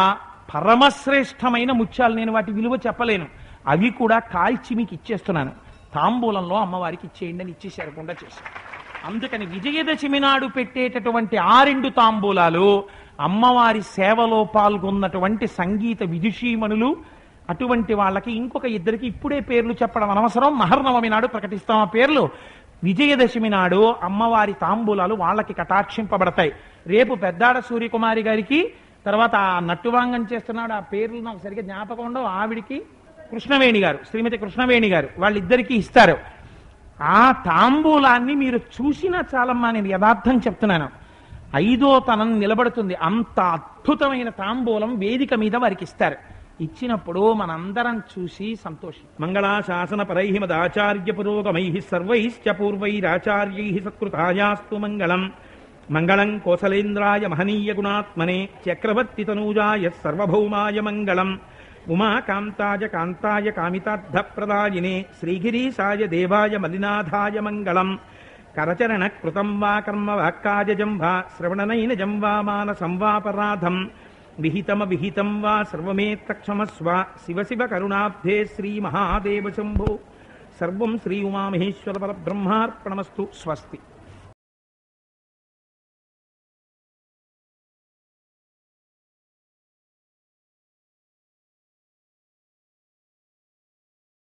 పరమశ్రేష్టమైన ముత్యాలు, నేను వాటి విలువ చెప్పలేను, అవి కూడా కాల్చి మీకు ఇచ్చేస్తున్నాను, తాంబూలంలో అమ్మవారికి ఇచ్చేయండి అని ఇచ్చేసేరకుండా చేశాను. అందుకని విజయదశమి నాడు పెట్టేటటువంటి ఆ 2 తాంబూలాలు అమ్మవారి సేవలో పాల్గొన్నటువంటి సంగీత విదుషీమణులు, అటువంటి వాళ్ళకి ఇంకొక 2కి ఇప్పుడే పేర్లు చెప్పడం అనవసరం, మహర్నవమి నాడు ప్రకటిస్తాం ఆ పేర్లు. విజయదశమి నాడు అమ్మవారి తాంబూలాలు వాళ్ళకి కటాక్షింపబడతాయి. రేపు పెద్దాడ సూర్యకుమారి గారికి, తర్వాత ఆ నట్టువాంగం చేస్తున్నాడు, ఆ పేర్లు నాకు సరిగ్గా జ్ఞాపకం ఉండవు, ఆవిడికి కృష్ణవేణి గారు, శ్రీమతి కృష్ణవేణి గారు, వాళ్ళిద్దరికీ ఇస్తారు. ఆ తాంబూలాన్ని మీరు చూసినా చాలమ్మా, నేను యథార్థం చెప్తున్నాను, 5వ తనం నిలబడుతుంది. అంత అద్భుతమైన తాంబూలం వేదిక మీద వారికి ఇస్తారు. ఇచ్చినప్పుడు మనందరం చూసి సంతోషం. మంగళాశాసన పరై మదాచార్య పురోగమై సర్వైశ్చ పూర్వైరాచార్యై సత్కృతాయాస్తు మంగళం. మంగళం కోసలేంద్రాయ మహనీయ గుణాత్మనే చక్రవర్తి తనూజాయ సర్వభౌమాయ మంగళం. ఉమాకాంతాయ కాంతాయ కామితార్థప్రదాయినే శ్రీగిరీశాయ దేవాయ మలినాథాయ మంగళం. కరచరణ కృతం వా కర్మ వాక్కాజం వా శ్రవణనైనజం వా మానసం వాపరాధం విహితమ విహితం వా సర్వమేత్తక్షమస్వ. శివ శివ కరుణాబ్ధే శ్రీ మహాదేవ శంభో. సర్వం శ్రీ ఉమామహేశ్వర పరబ్రహ్మార్పణమస్తు. స్వస్తి.